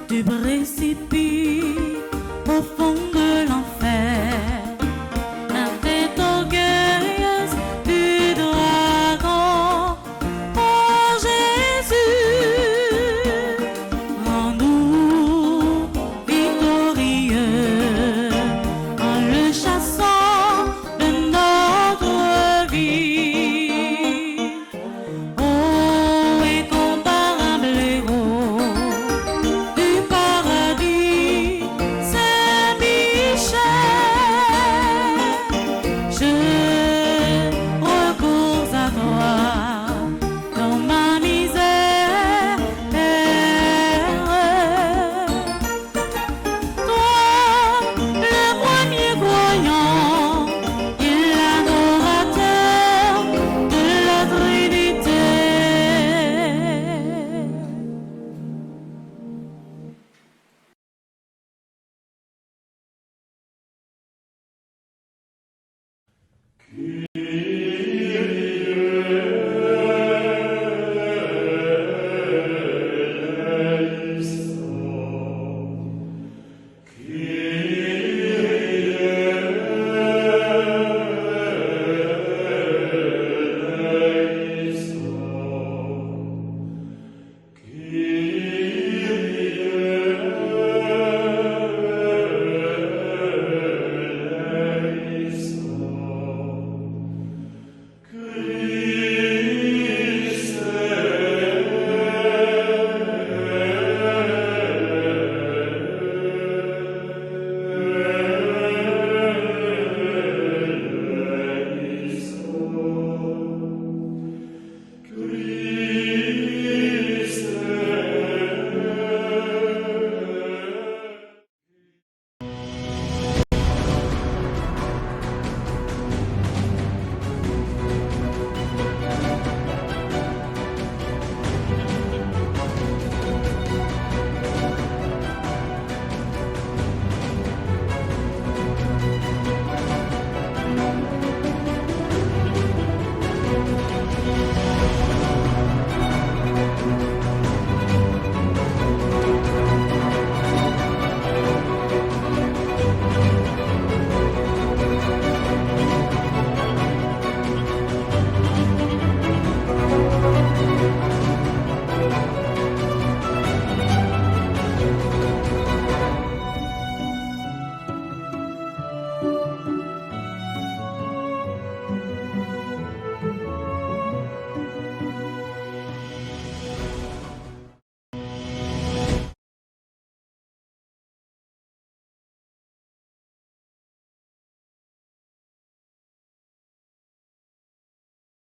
Du précipice au fond de l'enfer, la tête orgueilleuse du dragon. Oh Jésus, rends-nous victorieux en le chassant de notre vie. Oh, incomparable héros du paradis, Saint-Michel, je recours à toi dans ma misère. Toi, le premier croyant et l'adorateur de la Trinité.